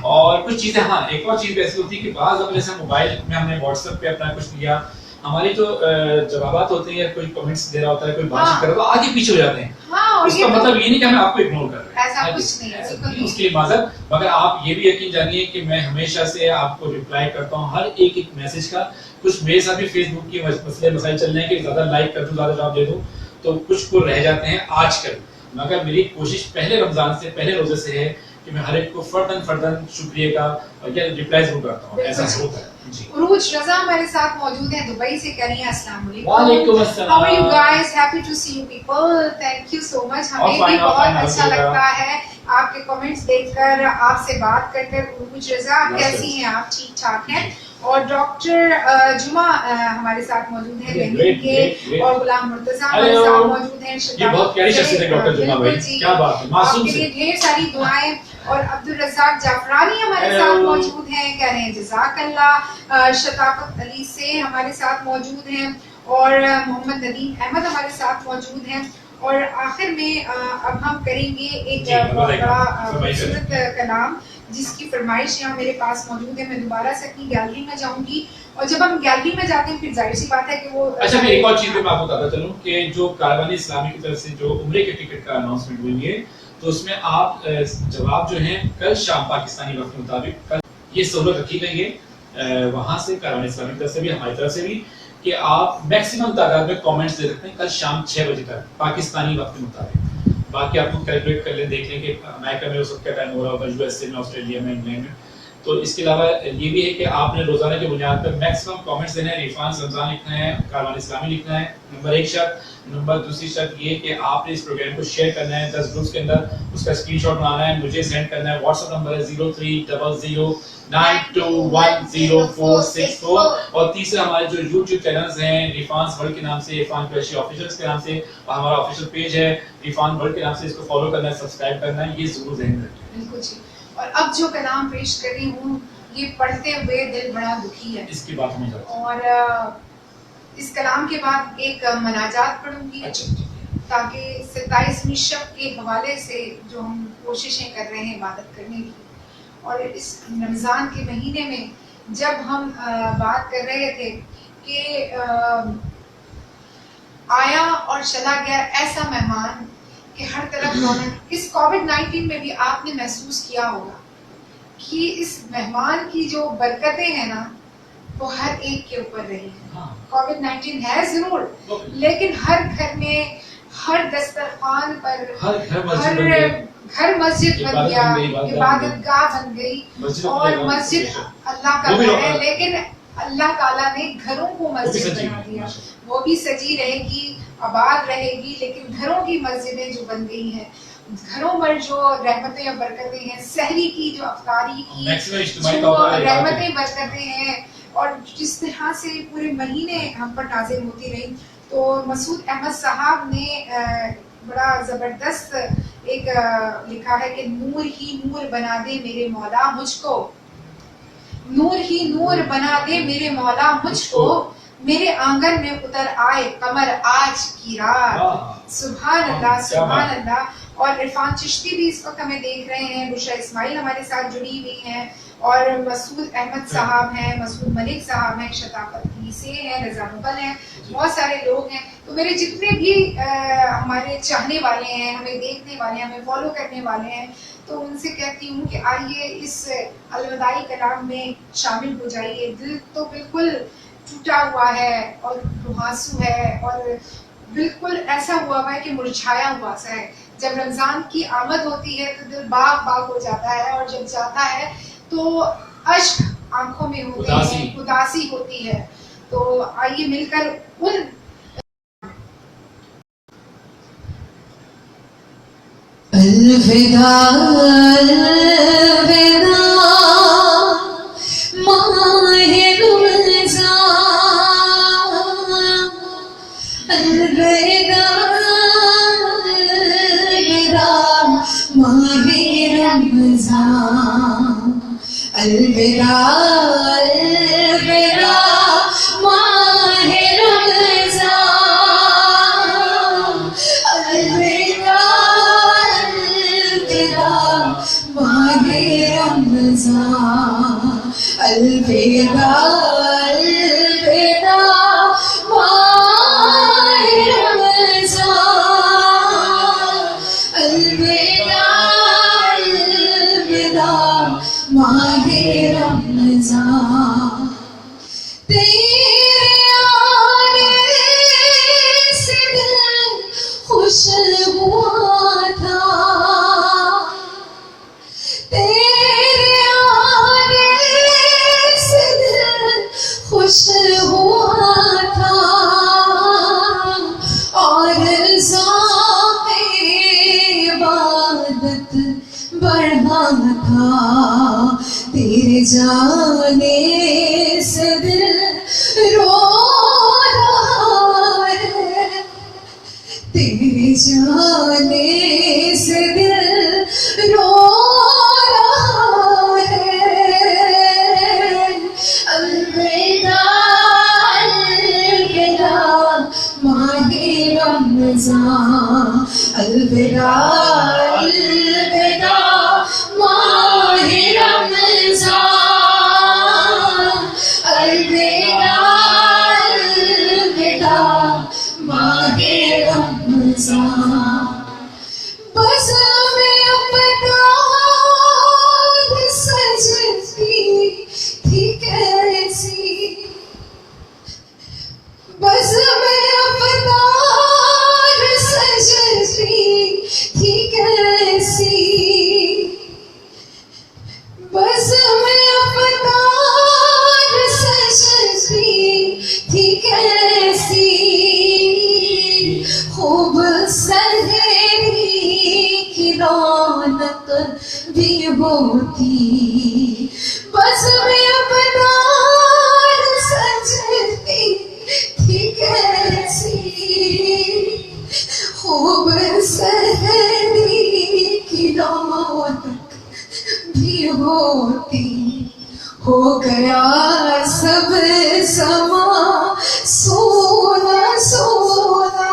اور کچھ چیزیں. ہاں ایک اور چیز ایسی ہوتی ہے کہ بعض اپنے جیسے موبائل میں ہم نے واٹس ایپ پہ اپنا کچھ لیا، ہماری جو جوابات ہوتے ہیں، کوئی کمنٹس دے رہا ہوتا ہے، کوئی بات کر رہا ہوتا ہے، آگے پیچھے ہو جاتے ہیں. اس کا مطلب یہ نہیں کہ ہم آپ کو اگنور کر رہے ہیں، ایسا کچھ نہیں ہے، اس کے لیے معذرت. مگر آپ یہ بھی یقین جانیے کہ میں ہمیشہ سے آپ کو ریپلائی کرتا ہوں ہر ایک میسج کا. کچھ میرے ساتھ بھی فیس بک کے مسئلے مسائل چل رہے ہیں کہ زیادہ لائک کر دوں، زیادہ جواب دے دوں، تو کچھ کو رہ جاتے ہیں آج کل. مگر میری کوشش پہلے رمضان سے پہلے روزے سے ہے کہ میں ہر ایک کو فرداً شکریہ کا ریپلائی ضرور کرتا ہوں. ایسا ہوتا ہے. جی عروج رضا ہمارے ساتھ موجود ہیں دبئی سے، کہہ رہی ہیں السلام علیکم. وعلیکم السلام. How are you guys? Happy to see you people. Thank you so much. ہمیں بھی بہت اچھا لگتا ہے آپ کے کمنٹس دیکھ کر، آپ سے بات کر کر. عروج رضا کیسی ہیں آپ؟ ٹھیک ٹھاک ہیں. اور ڈاکٹر جمعہ ہمارے ساتھ موجود ہیں لندن کے، اور غلام مرتضیٰ ہمارے ساتھ موجود ہیں. یہ بہت پیاری شخصیت ہے ڈاکٹر جمعہ بھائی، کیا بات ہے، معصوم سے. ڈھیر ساری دعائیں. اور عبدالرزاق جعفرانی ہمارے ساتھ موجود ہیں، کہہ رہے ہیں جزاک اللہ. شتافت علی سے ہمارے ساتھ موجود ہیں، اور محمد ندیم احمد ہمارے ساتھ موجود ہیں. اور آخر میں اب ہم کریں گے ایک بڑا خوبصورت کلام جس کی فرمائش یہاں میرے پاس موجود ہے. میں دوبارہ سے اپنی گیلری میں جاؤں گی، اور جب ہم گیلری میں جاتے ہیں پھر ظاہر سی بات ہے کہ وہ. اچھا میں ایک اور چیز میں آپ کو بتاتا چلوں کہ جو کاروان اسلامی کی طرف سے جو عمرے کے ٹکٹ کا اناؤنسمنٹ ہوئی ہے، تو اس میں آپ جواب جو ہیں کل شام پاکستانی وقت کے مطابق کل یہ سہولت رکھی گئی ہے وہاں سے کاروان اسلامی کی طرف سے بھی ہماری طرف سے بھی کہ آپ میکسیمم تعداد میں کامنٹس دے سکتے ہیں کل شام 6 بجے تک پاکستانی وقت کے مطابق. باقی آپ کو کیلکولیٹ کر لیں، دیکھ لیں کہ امریکہ میں اس وقت کیا ٹائم ہو رہا ہوگا، یو ایس اے میں، آسٹریلیا میں، انگلینڈ میں. تو اس کے علاوہ یہ بھی ہے کہ آپ نے روزانہ کی بنیاد پر میکسیمم کامنٹس دینے ہیں. ریفانس رمضان لکھنا ہے، کاروان اسلامی لکھنا ہے، نمبر 1 شرط. نمبر دوسری شرط یہ کہ آپ نے اس پروگرام کو شیئر کرنا ہے 10 گروپس کے اندر، اس کا اسکرین شاٹ بنانا ہے، مجھے سینڈ کرنا ہے. واٹس ایپ نمبر ہے 0300921064. اور تیسرا ہمارے جو یوٹیوب چینلز ہیں ریفانس ورلڈ کے نام سے، عرفان قریشی آفیشلز کے نام سے، اور ہمارا آفیشیل پیج ہے ریفان ورلڈ کے نام سے، اس کو فالو کرنا ہے، سبسکرائب کرنا ہے. یہ ضرور ذہن میں رکھیں. بالکل جی. اور اب جو کلام پیش کر رہی ہوں یہ پڑھتے ہوئے دل بڑا دکھی ہے. اس کی بات ہمیں جاتی ہے. اور اس کلام کے بعد ایک مناجات پڑھوں گی تاکہ 27ویں شب کے حوالے سے جو ہم کوششیں کر رہے ہیں عبادت کرنے کی، اور اس رمضان کے مہینے میں جب ہم بات کر رہے تھے کہ آیا اور چلا گیا ایسا مہمان کہ ہر طرف رونق. اس کووڈ-19 میں بھی آپ نے محسوس کیا ہوگا کہ اس مہمان کی جو برکتیں ہیں نا وہ ہر ایک کے اوپر رہی ہیں. کووڈ-19 ہے ضرور، لیکن ہر گھر میں، ہر دسترخوان پر، ہر گھر مسجد بن گیا، عبادت گاہ بن گئی. اور مسجد اللہ کا گھر ہے، لیکن اللہ تعالیٰ نے گھروں کو مسجد بنا دیا. وہ بھی سجی رہے گی، آباد رہے گی، لیکن گھروں کی مسجدیں جو بن گئی ہیں، گھروں پر جو رحمتیں اور برکتیں ہیں، سحری کی جو افطاری کی جو رحمتیں برکتیں ہیں، اور جس طرح سے پورے مہینے ہم پر نازل ہوتی رہی. تو مسعود احمد صاحب نے بڑا زبردست ایک لکھا ہے کہ نور ہی نور بنا دے میرے مولا مجھ کو، نور ہی نور بنا دے میرے مولا مجھ کو، میرے آنگن میں اتر آئے قمر آج کی رات. سبحان اللہ سبحان اللہ. اور عرفان چشتی بھی اس وقت ہمیں دیکھ رہے ہیں، بشرا اسماعیل ہمارے ساتھ جڑی ہوئی ہیں، اور مسعود احمد صاحب ہیں، مسعود ملک صاحب ہیں، شتافت سے ہیں، رضا مغل ہیں، بہت سارے لوگ ہیں. تو میرے جتنے بھی ہمارے چاہنے والے ہیں، ہمیں دیکھنے والے ہیں، ہمیں فالو کرنے والے ہیں، تو ان سے کہتی ہوں کہ آئیے اس الوداعی کلام میں شامل ہو جائیے. دل تو بالکل ٹوٹا ہوا ہے اور روحانسو ہے، اور بالکل ایسا ہوا ہے کہ مرجھایا ہوا سا ہے. جب رمضان کی آمد ہوتی ہے تو دل باغ باغ ہو جاتا ہے، اور جب جاتا ہے تو اشک آنکھوں میں ہوتے ہیں، اداسی ہوتی ہے. تو آئیے مل کر ان الوداع الوداع ماہ رمضان، الوداع الوداع ماہ رمضان، الوداع الوداع ماہ رمضان، الوداع ماہ رمضان، الوداع الوداع ماہ رمضان، الوداع الوداع ماہ رمضان. تیرے آنے سے دل خوش ہوا تھا، تیرے آنے سے دل خوش ہوا تھا، اور ذوق عبادت بڑھا تھا. تیرے جانے سے دل رو رہا ہے، تیرے جانے سے دل رو رہا ہے. الوداع الوداع ماہ رمضان، الوداع الوداع ماہ رمضان، الوداع الوداع ماہ رمضان. بس میں افطار سجتی تھی کیسی، بس میں افطار سجتی تھی کیسی، بس میں افطار سجتی تھی کیسی، خوب سحری کی رونق بھی ہوتی، بس میں افطار سجتی تھی کیسی، خوب سحری کی رونق بھی ہو گیا سب سما سونا سونا،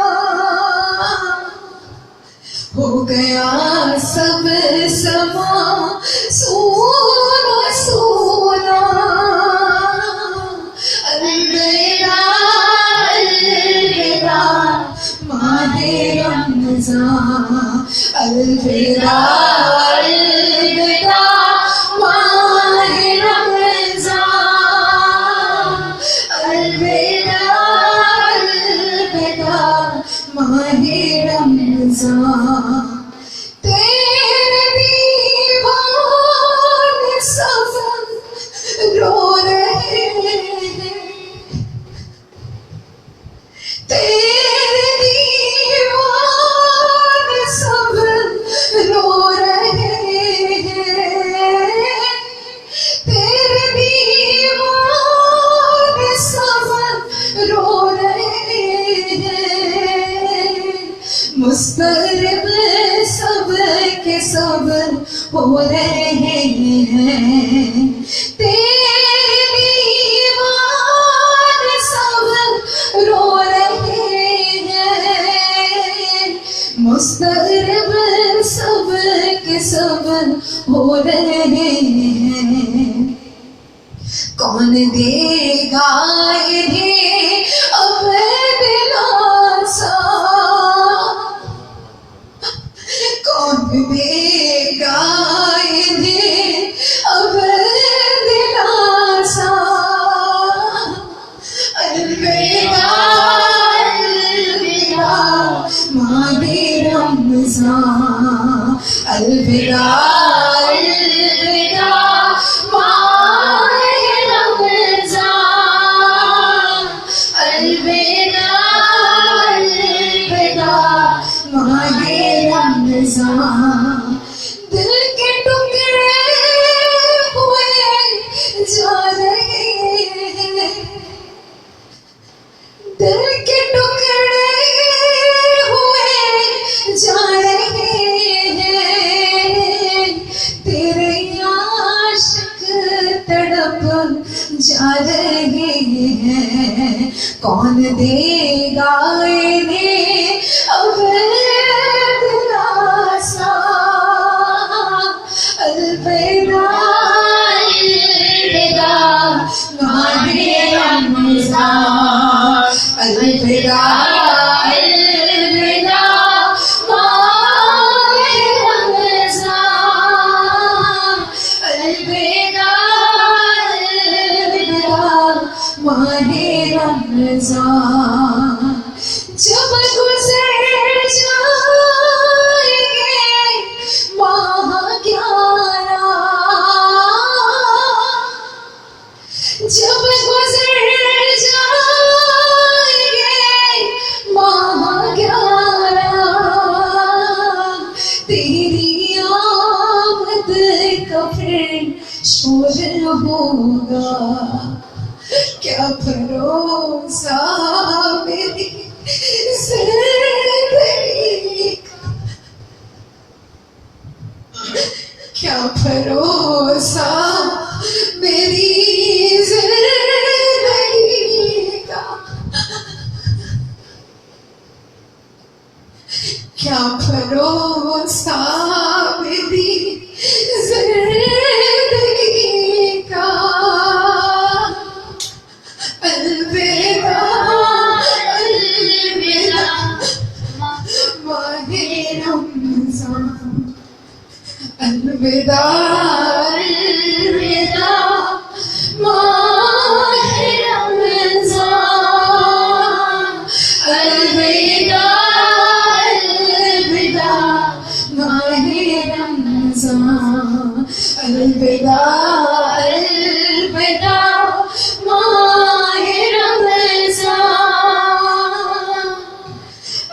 ہو گیا سب سما سونا سونا، الوداع الوداع ماہ رمضان، الوداع الوداع ماہ رمضان، الوداع الوداع ماہ رمضان، تیرے دیوان سب رو رہے ہیں، تیرے دیوان سب رو رہے ہیں، تیرے دیوان سب رو رہے ہیں، مستغرب سب کے سب ہو رہے ہیں، تیرے دیوان سب رو رہے ہیں، مستغرب سب کے سب ہو رہے ہیں، کون دے گا انہیں اب دلاسا، کون دے گا انہیں اب دلاسا، الوداع الوداع ماہ رمضان، الوداع الوداع ماہ رمضان، الوداع الوداع ماہ رمضان، دل کے ٹکڑے ہوئے جا رہے ہیں، دل کے ٹکڑے ہوئے جا رہے ہیں، تیرے عاشق تڑپ جا رہے ہیں، کون دے گا انہیں اب دلاسا، الوداع الوداع ماہ رمضان، الوداع الوداع ماہ رمضان، الوداع الوداع ماہ رمضان، جب گزر جائیں گے ماہ 11، جب گزر جائیں گے ماہ 11، تیری آمد کا پھر شور ہوگا، کیا بھروسہ میری زندگی کا، کیا بھروسہ میری زندگی کا، کیا بھروسہ میری زندگی کا، الوداع الوداع ماہ رمضان، الوداع الوداع ماہ رمضان، الوداع الوداع ماہ رمضان، الوداع الوداع ماہ رمضان،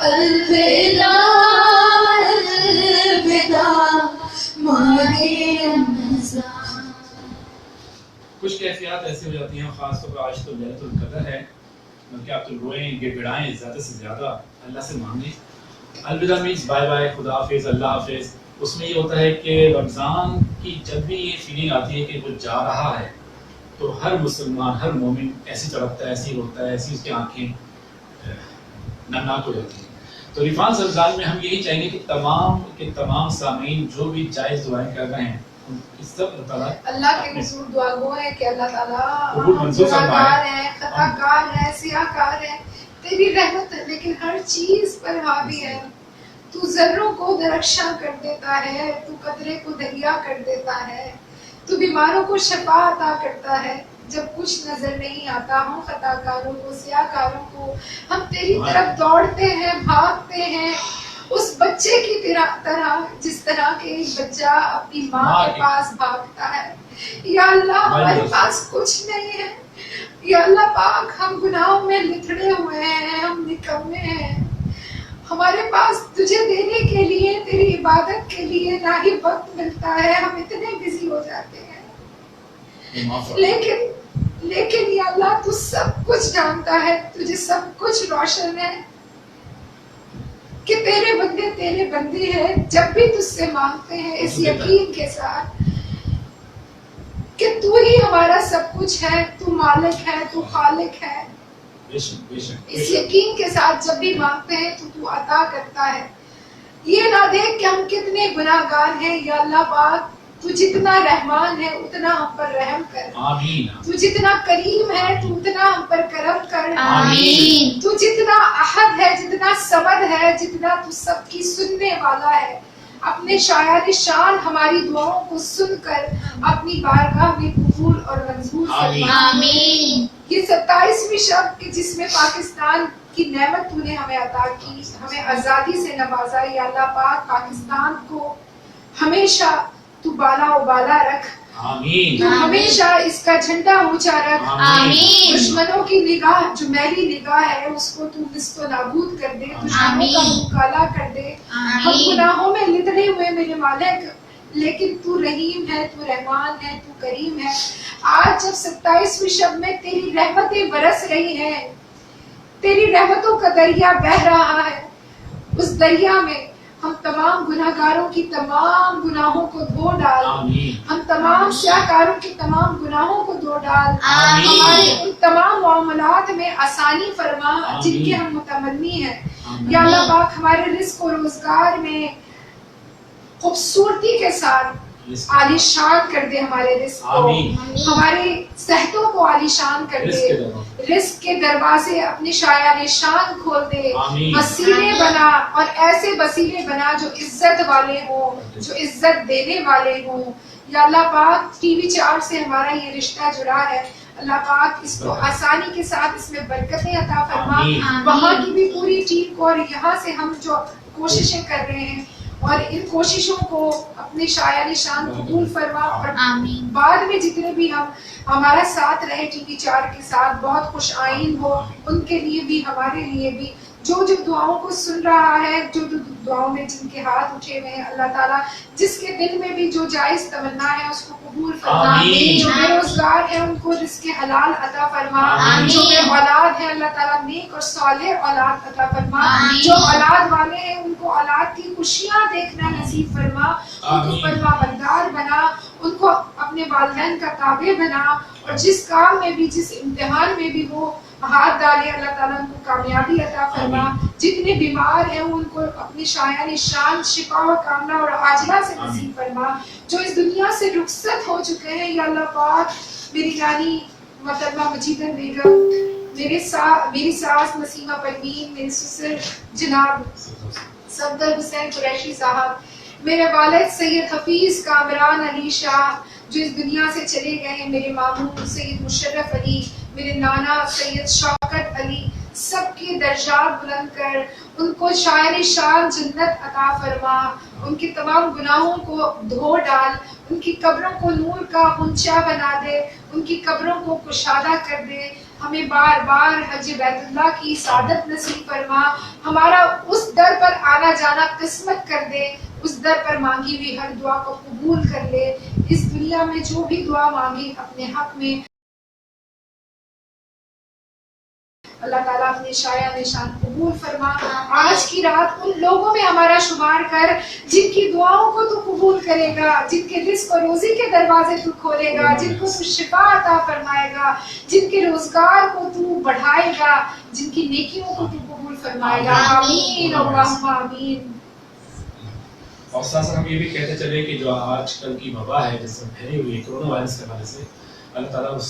الوداع الوداع ماہ رمضان۔ کچھ کیفیات ایسی ہو جاتی ہیں، خاص طور پر آج تو لیلۃ القدر ہے، بلکہ آپ تو روئیں گڑ گڑائیں زیادہ سے زیادہ اللہ سے مانگیں۔ الوداع مینس بائے بائے، خدا حافظ، اللہ حافظ۔ اس میں یہ ہوتا ہے کہ رمضان کی جب بھی یہ فیلنگ آتی ہے کہ وہ جا رہا ہے تو ہر مسلمان ہر مومن ایسی تڑپتا ہے، ایسی روتا ہے، ایسی اس کی آنکھیں نمناک ہو جاتی ہیں. تو عرفان رمضان میں ہم یہی چاہیں گے کہ تمام سامعین جو بھی جائز دعائیں کر رہے ہیں اس سب اللہ کے حضور دعا گو ہے کہ اللہ تعالیٰ قبول منظور گناہگار ہیں، خطا کار ہیں، سیاہ کار ہیں، تیری رحمت ہے لیکن ہر چیز پر حاوی ہے. تو ذروں کو درخشاں کر دیتا ہے، تو قطرے کو دریا کر دیتا ہے، تو بیماروں کو شفا عطا کرتا ہے. جب کچھ نظر نہیں آتا ہم خطا کاروں کو، سیاہ کاروں کو، ہم تیری طرف دوڑتے ہیں، بھاگتے ہیں اس بچے کی طرح جس طرح کہ ایک بچہ اپنی ماں کے پاس بھاگتا ہے. یا اللہ ہمارے پاس کچھ نہیں ہے. یا اللہ پاک ہم گناہوں میں لتھڑے ہوئے ہیں، ہم نکمے ہیں. ہمارے پاس تجھے دینے کے لیے، تیری عبادت کے لیے نہ ہی وقت ملتا ہے، ہم اتنے بزی ہو جاتے ہیں. لیکن یا اللہ تو سب کچھ جانتا ہے، تجھے سب کچھ روشن ہے کہ تیرے بندے ہیں. جب بھی تجھ سے مانگتے ہیں اس یقین کے ساتھ کہ تو ہی ہمارا سب کچھ ہے، تو مالک ہے، تو خالق ہے. اس یقین کے ساتھ جب بھی مانگتے ہیں تو عطا کرتا ہے. یہ نہ دیکھ کہ ہم کتنے گناہ گار ہیں. یا اللہ پاک تو جتنا رحمان ہے اتنا ہم پر رحم کر. آمین. تو جتنا کریم ہے تو اتنا ہم پر کرم کر. آمین. تو جتنا احد ہے، جتنا صمد ہے، جتنا تو سب کی سننے والا ہے، اپنے شاعر شان ہماری دعاؤں کو سن کر اپنی بارگاہ میں قبول اور منظور فرما. آمین. یہ 27ویں شب کہ جس میں پاکستان کی نعمت تو نے ہمیں عطا کی، ہمیں آزادی سے نوازا. یا اللہ پاک پاکستان کو ہمیشہ تو بالا و بالا رکھ. آمین. تو ہمیشہ اس کا جھنڈا اونچا رکھ. آمین. دشمنوں کی نگاہ جو میری نگاہ ہے اس کو تو نصف و نابود کر دے، دشمنوں کا منہ کالا کر دے. ہم گناہوں میں لدھڑے ہوئے میرے مالک، لیکن تو رحیم ہے، تو رحمان ہے، تو کریم ہے. آج جب 27ویں شب میں تیری رحمتیں برس رہی ہیں، تیری رحمتوں کا دریا بہہ رہا ہے، اس دریا میں ہم تمام گناہگاروں کی تمام گناہوں کو دھو ڈال. ہم تمام سیاہکاروں کی تمام گناہوں کو دھو ڈال. ہمارے ان تمام معاملات میں آسانی فرما جن کے ہم متمنی ہیں. یا اللہ پاک ہمارے رزق و روزگار میں خوبصورتی کے ساتھ عالیشان کر دے ہمارے رزق کو، ہمارے صحتوں کو عالیشان کر دے. رزق کے دروازے اپنے شایان شان کھول دے. وسیلے بنا، اور ایسے وسیلے بنا جو عزت والے ہوں، جو عزت دینے والے ہوں. یا اللہ پاک ٹی وی 4 سے ہمارا یہ رشتہ جڑا ہے، اللہ پاک اس کو آسانی کے ساتھ اس میں برکتیں عطا فرما. وہاں کی بھی پوری ٹیم کو اور یہاں سے ہم جو کوششیں کر رہے ہیں اور ان کوششوں کو اپنے شایان شان قبول فرما. اور بعد میں جتنے بھی ہمارا ساتھ رہے ٹی وی 4 کے ساتھ بہت خوش آئین ہو، ان کے لیے بھی ہمارے لیے بھی. جو دعاؤں کو سن رہا ہے، جو دعاؤں میں جن کے ہاتھ اٹھے ہوئے ہیں، اللہ تعالیٰ جس کے دل میں بھی جو جائز تمنا ہے اس کو قبول فرما. جو بے روزگار ہے ان کو رزق حلال عطا فرما. جو بے اولاد ہے اللہ تعالیٰ نیک اور صالح اولاد عطا فرما. جو اولاد والے ہیں ان کو اولاد کی خوشیاں دیکھنا نصیب فرما. ان کو فرما بردار بنا، ان کو اپنے والدین کا تابع بنا، اور جس کام میں بھی، جس امتحان میں بھی وہ ہاتھ ڈالے اللہ تعالیٰ ان کو کامیابی عطا فرما. جتنے بیمار ہیں ان کو اپنی شایان شان شفا و کامنا اور عاجلہ سے نصیب فرما. جو اس دنیا سے رخصت ہو چکے ہیں یا اللہ پاک، میری نانی محترمہ مجیدہ بیگم، میری ساس نسیمہ پروین، میرے سسر جناب صفدر حسین قریشی صاحب، میرے والد سید حفیظ کامران علی شاہ جو اس دنیا سے چلے گئے ہیں، میرے ماموں سید مشرف علی، میرے نانا سید شوکت علی، سب کے درجات بلند کر ان کو شاعر شان جنت عطا فرما. ان کے تمام گناہوں کو دھو ڈال. ان کی قبروں کو نور کا غنچہ بنا دے. ان کی قبروں کو کشادہ کر دے. ہمیں بار بار حج بیت اللہ کی سعادت نصیب فرما. ہمارا اس در پر آنا جانا قسمت کر دے. اس در پر مانگی ہوئی ہر دعا کو قبول کر لے. اس دنیا میں جو بھی دعا مانگی اپنے حق میں اللہ تعالیٰ اپنے شایع نشان قبول فرما. آج کی رات ان لوگوں میں ہمارا شمار کر جن کی دعاؤں کو تو قبول کرے گا, جن کے رزق و روزی کے دروازے تو کھولے گا, جن کو تو شفا عطا فرمائے گا, جن کے روزگار کو تو بڑھائے گا, جن کی نیکیوں کو تو قبول فرمائے گا. آمین اللہم آمین. اور ساتھ ہم یہ بھی کہتے چلے کہ جو آج کل کی وبا ہے جس میں پھیلی ہوئی ہے کرونا وائرس کے حوالے سے, اللہ تعالیٰ اس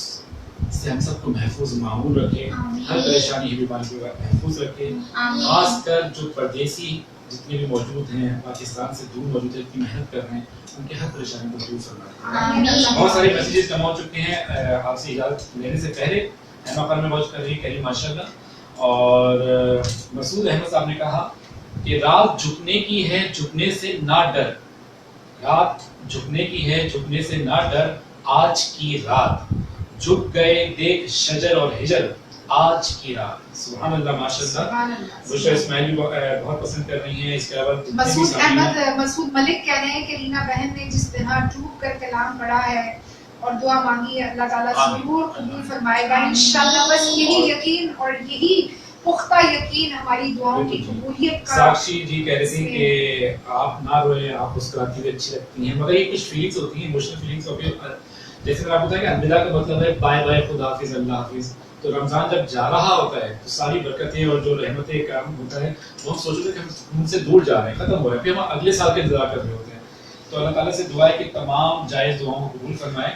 سے ہم سب کو محفوظ معمول رکھے, ہر پریشانی ہی بیماری کو محفوظ رکھے. خاص کر جو پردیسی جتنے بھی موجود ہیں, پاکستان سے دور موجود ہیں, اتنی محنت کر رہے ہیں, ان کی ہر پریشانی کو دور فرمائے. بہت سارے میسیجز کم ہو چکے ہیں. آپ سے اجازت لینے سے پہلے ہیما خان میں واچ کر رہی ہے کریم ماشاء اللہ, اور مسعود احمد صاحب نے کہا کہ رات جھکنے کی ہے جھکنے سے نہ ڈر, رات جھکنے کی ہے جھکنے سے نہ ڈر, آج کی رات جھک گئے دیکھ شجر اور ہجر, آج کی رات. سبحان اللہ ماشاء اللہ. بشرا اسماعیل بھی بہت پسند کر رہی ہیں. اس کے علاوہ مسعود احمد, مسعود ملک کہہ رہے ہیں کہ رینا بہن نے جس طرح ڈوب کر کلام پڑھا ہے اور دعا مانگی ہے, اللہ تعالیٰ ضرور قبول فرمائے گا انشاءاللہ. بس یہی یقین اور یہی پختہ یقین ہماری دعاؤں کی قبولیت کا. ساکشی جی کہہ رہی تھی کہ آپ نہ روئیں, آپ مسکراتی ہوئی اچھی لگتی ہیں, مگر یہ کچھ فیلنگس ہوتی ہیں, ایموشنل فیلنگس ہوتی ہیں. جیسے میں آپ کو بتایا کہ الوداع کا مطلب ہے بائے بائے, خدا حافظ, اللہ حافظ. تو رمضان جب جا رہا ہوتا ہے تو ساری برکتیں اور جو رحمتیں کام ہوتا ہے وہ ہم سوچتے ہیں کہ ہم ان سے دور جا رہے ہیں, ختم ہو رہے ہیں, پھر ہم اگلے سال کا انتظار کر رہے ہوتے ہیں. تو اللہ تعالیٰ سے دعا ہے کہ تمام جائز دعاؤں کو قبول فرمائے,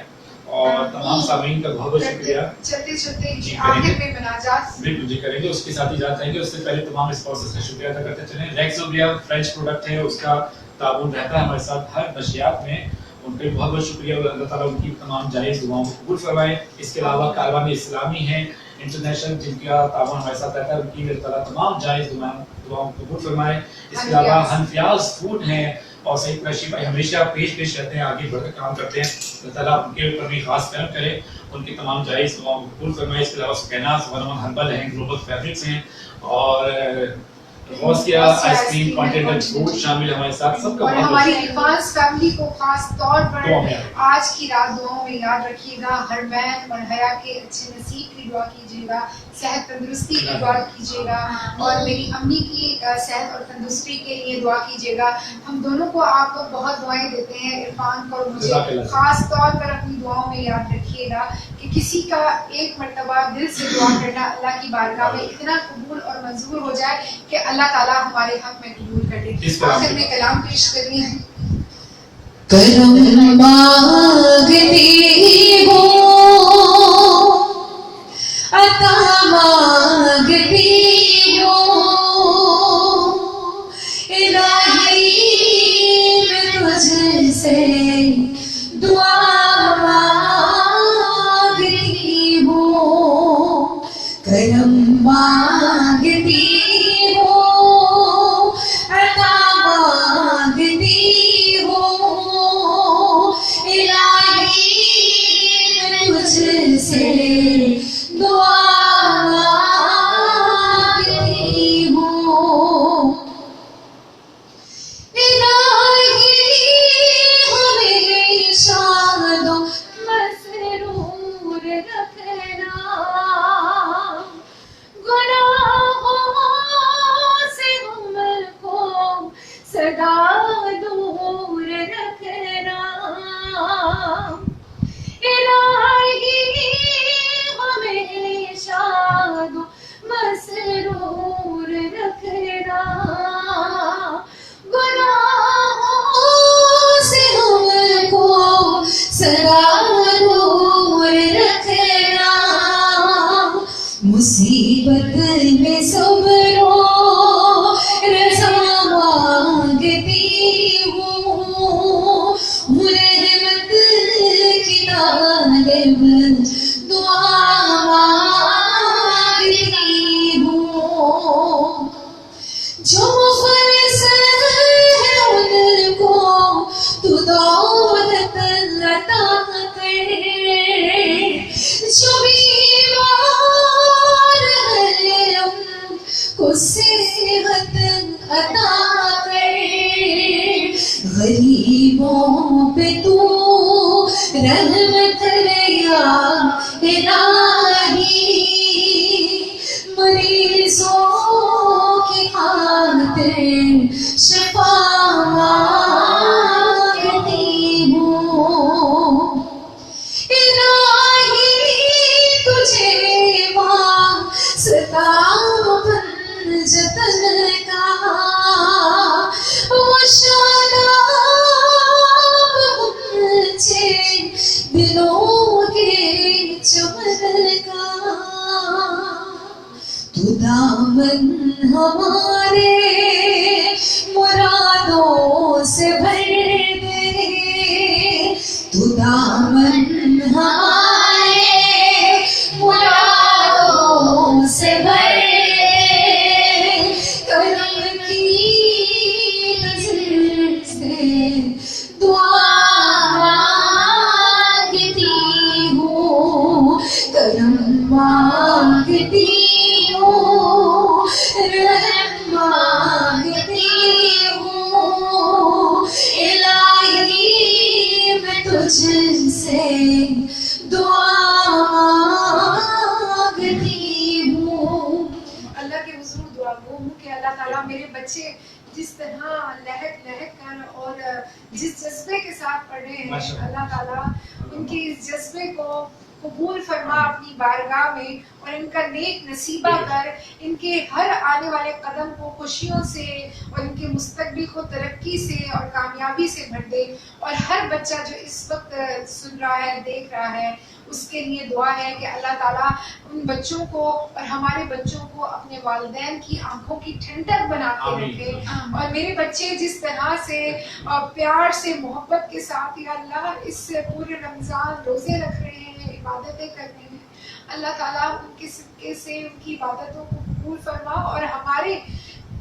اور تمام سامعین کا بہت بہت شکریہ. چلتے چلتے آخر میں مناجات بالکل جی کریں گے, اس کے ساتھ اجازت دیں گے. اس سے پہلے تمام اسپانسرز کا شکریہ ادا کرتے چلیں. ریکزوبیا فرینچ پروڈکٹ ہے, اس کا تعاون رہتا ہے ہمارے ساتھ ہر نشریات میں, ان کا بہت بہت شکریہ, اور اللہ تعالیٰ ان کی تمام جائز دعاؤں کو قبول فرمائے. اس کے علاوہ کاروان اسلامی ہیں انٹرنیشنل, جن کا تعاون ہمارے ساتھ رہتا ہے, ان کی اللہ تعالیٰ تمام جائز دعاؤں کو قبول فرمائے. اس کے علاوہ حنفیاز فوڈ ہیں, اور سعید قریشی بھائی ہمیشہ پیش رہتے ہیں, آگے بڑھ کر کام کرتے ہیں. اللہ تعالیٰ ان کے اوپر بھی خاص کرم کرے, ان کی تمام جائز دعاؤں کو قبول فرمائے. اس کے علاوہ سکیناز ورمان ہربل ہیں, گلوبل فیبرکس ہیں, اور غوثیہ آئس کریم کانٹیننٹل فروٹ شامل ہمارے ساتھ. سب کا اور بہت ہماری ایڈوانس فیملی کو خاص طور پر دعا میں آج کی رات دعاؤں میں یاد رکھیے گا. ہر بہن اور حیا کے اچھے نصیب کی دعا کیجیے گا, صحت تندرستی کی دعا کیجیے گا, اور میری امی کی صحت اور تندرستی کے لیے دعا کیجیے گا. ہم دونوں کو آپ کو بہت دعائیں دیتے ہیں, عرفان کو اور مجھے خاص طور پر اپنی دعاؤں میں یاد رکھیے گا کہ کسی کا ایک مرتبہ دل سے دعا کرنا اللہ کی بارگاہ میں اتنا قبول اور منظور ہو جائے کہ اللہ تعالیٰ ہمارے حق میں قبول کر دے. آخر میں کلام پیش کر رہی ہیں. کرم مانگتی ہوں, عطا مانگتی ہوں, الہی میں تجھ سے دعا مانگتی ہوں. کرم مانگتی ہوں, عطا مانگتی ہوں, الہی میں تجھ سے دعا مانگتی ہوں. الہی ہمیشہ دو مسرور رکھنا, گناہوں سے ہم کو سدا دور رکھنا. الہی ہمیشہ دو مسرور رکھنا, گناہوں سے ہم کو سدا دور رکھنا. مصیبت میں صبر و رضا مانگتی ہوں, رحمت کی طالب دعا مانگتی ہوں. جو مفلس ہے ان کو تو دولت عطا کر, جو بیمار ہے ان کو صحت عطا کر. غریبوں پہ تو رحمت کر یا الہی, ستابن جتن کا وہ شاداب اونچے دلوں کے چمن کا تو دامن ہمارے مرادوں سے بھر دے تو دامن ہمارے مرادوں سے بھر دے کرم کی نظر سے دعا مانگتی ہوں کرم مانگتی رحم مانگتی ہوں الہی میں تجھ سے دعا مانگتی ہوں. اللہ کے حضور دعا گو ہوں کہ اللہ تعالیٰ میرے بچے جس طرح لہک لہک کر اور جس جذبے کے ساتھ پڑھ رہے ہیں اللہ تعالیٰ ان کی اس جذبے کو قبول فرما اپنی بارگاہ میں اور ان کا نیک نصیبہ کر ان کے ہر آنے والے قدم کو خوشیوں سے اور ان کے مستقبل کو ترقی سے اور کامیابی سے بھر دے. اور ہر بچہ جو اس وقت سن رہا ہے دیکھ رہا ہے اس کے لیے دعا ہے کہ اللہ تعالیٰ ان بچوں کو اور ہمارے بچوں کو اپنے والدین کی آنکھوں کی ٹھنڈک بنا کے رکھے اور میرے بچے جس طرح سے پیار سے محبت کے ساتھ یا اللہ اس پورے رمضان روزے رکھ رہے ہیں عبادتیں کر رہے ہیں اللہ تعالیٰ ان کے صدقے سے ان کی عبادتوں کو قبول فرما. اور ہمارے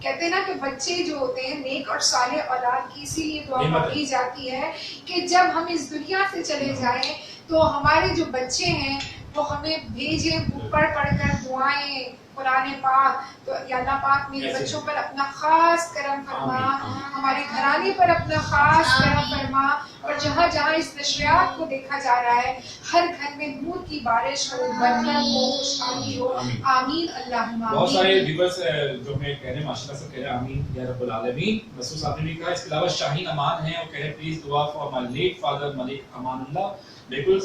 کہتے ہیں نا کہ بچے جو ہوتے ہیں نیک اور صالح اولاد کی اسی لیے دعا مانگی جاتی ہے کہ جب ہم اس دنیا سے چلے جائیں تو ہمارے جو بچے ہیں وہ ہمیں بھیجیں پڑھ پڑھ کر دعائیں قرآن پاک. تو یا اللہ پاک میرے بچوں پر اپنا خاص کرم فرما ہمارے گھرانے پر اپنا خاص کرم فرما اور جہاں جہاں اس نشریات کو دیکھا جا رہا ہے ہر گھر میں نور کی بارش ہو برکت ہو خوشحالی ہو آمین اللہم آمین. بہت سارے ویورز جو ہمیں کہہ رہے ہیں ماشاءاللہ سب کہہ رہے ہیں آمین یا رب العالمین. رسول صاحب نے بھی کہا اس کے علاوہ شاہین امان ہیں وہ کہہ رہے پلیز دعا فار مائی لیٹ فادر ملک امان اللہ. بالکل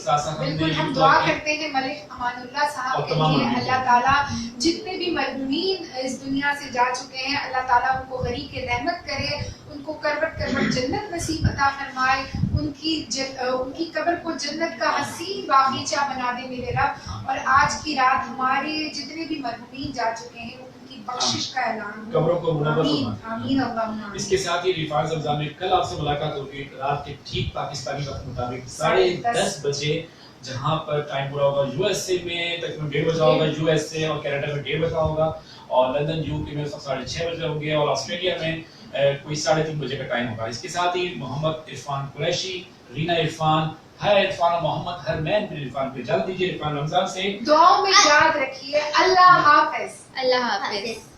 ہم دعا کرتے ہیں ملک امان اللہ صاحب کے لیے اللہ تعالیٰ جتنے بھی مرحومین اس دنیا سے جا چکے ہیں اللہ تعالیٰ ان کو غریق رحمت کرے ان کو کروٹ کروٹ جنت نصیب عطا فرمائے ان کی قبر کو جنت کا حسین باغیچہ بنا دے میرے رب. اور آج کی رات ہمارے جتنے بھی مرحومین جا چکے ہیں ان کی بخشش کا اعلان ہو قبروں کو منور آمین فرما. آمین اللہم آمین. اس کے ساتھ ہی ریفائنڈ رمضان میں کل آپ سے ملاقات ہوگی رات کے ٹھیک پاکستانی وقت مطابق 10:30 بجے جہاں پر ٹائم پورا ہوگا یو ایس اے میں تقریباً 1:30 بجا ہوگا یو ایس اے اور کینیڈا میں 1:30 بجا ہوگا اور لندن یو کے میں 6:30 بجے ہوں گے اور آسٹریلیا میں کوئی 3:30 بجے کا ٹائم ہوگا. اس کے ساتھ ہی محمد عرفان قریشی رینا عرفان ہے عرفان اور محمد ہرمین بن عرفان پہ جلد دیجیے عرفان رمضان سے دعاؤں میں یاد رکھیے. اللہ حافظ. اللہ حافظ.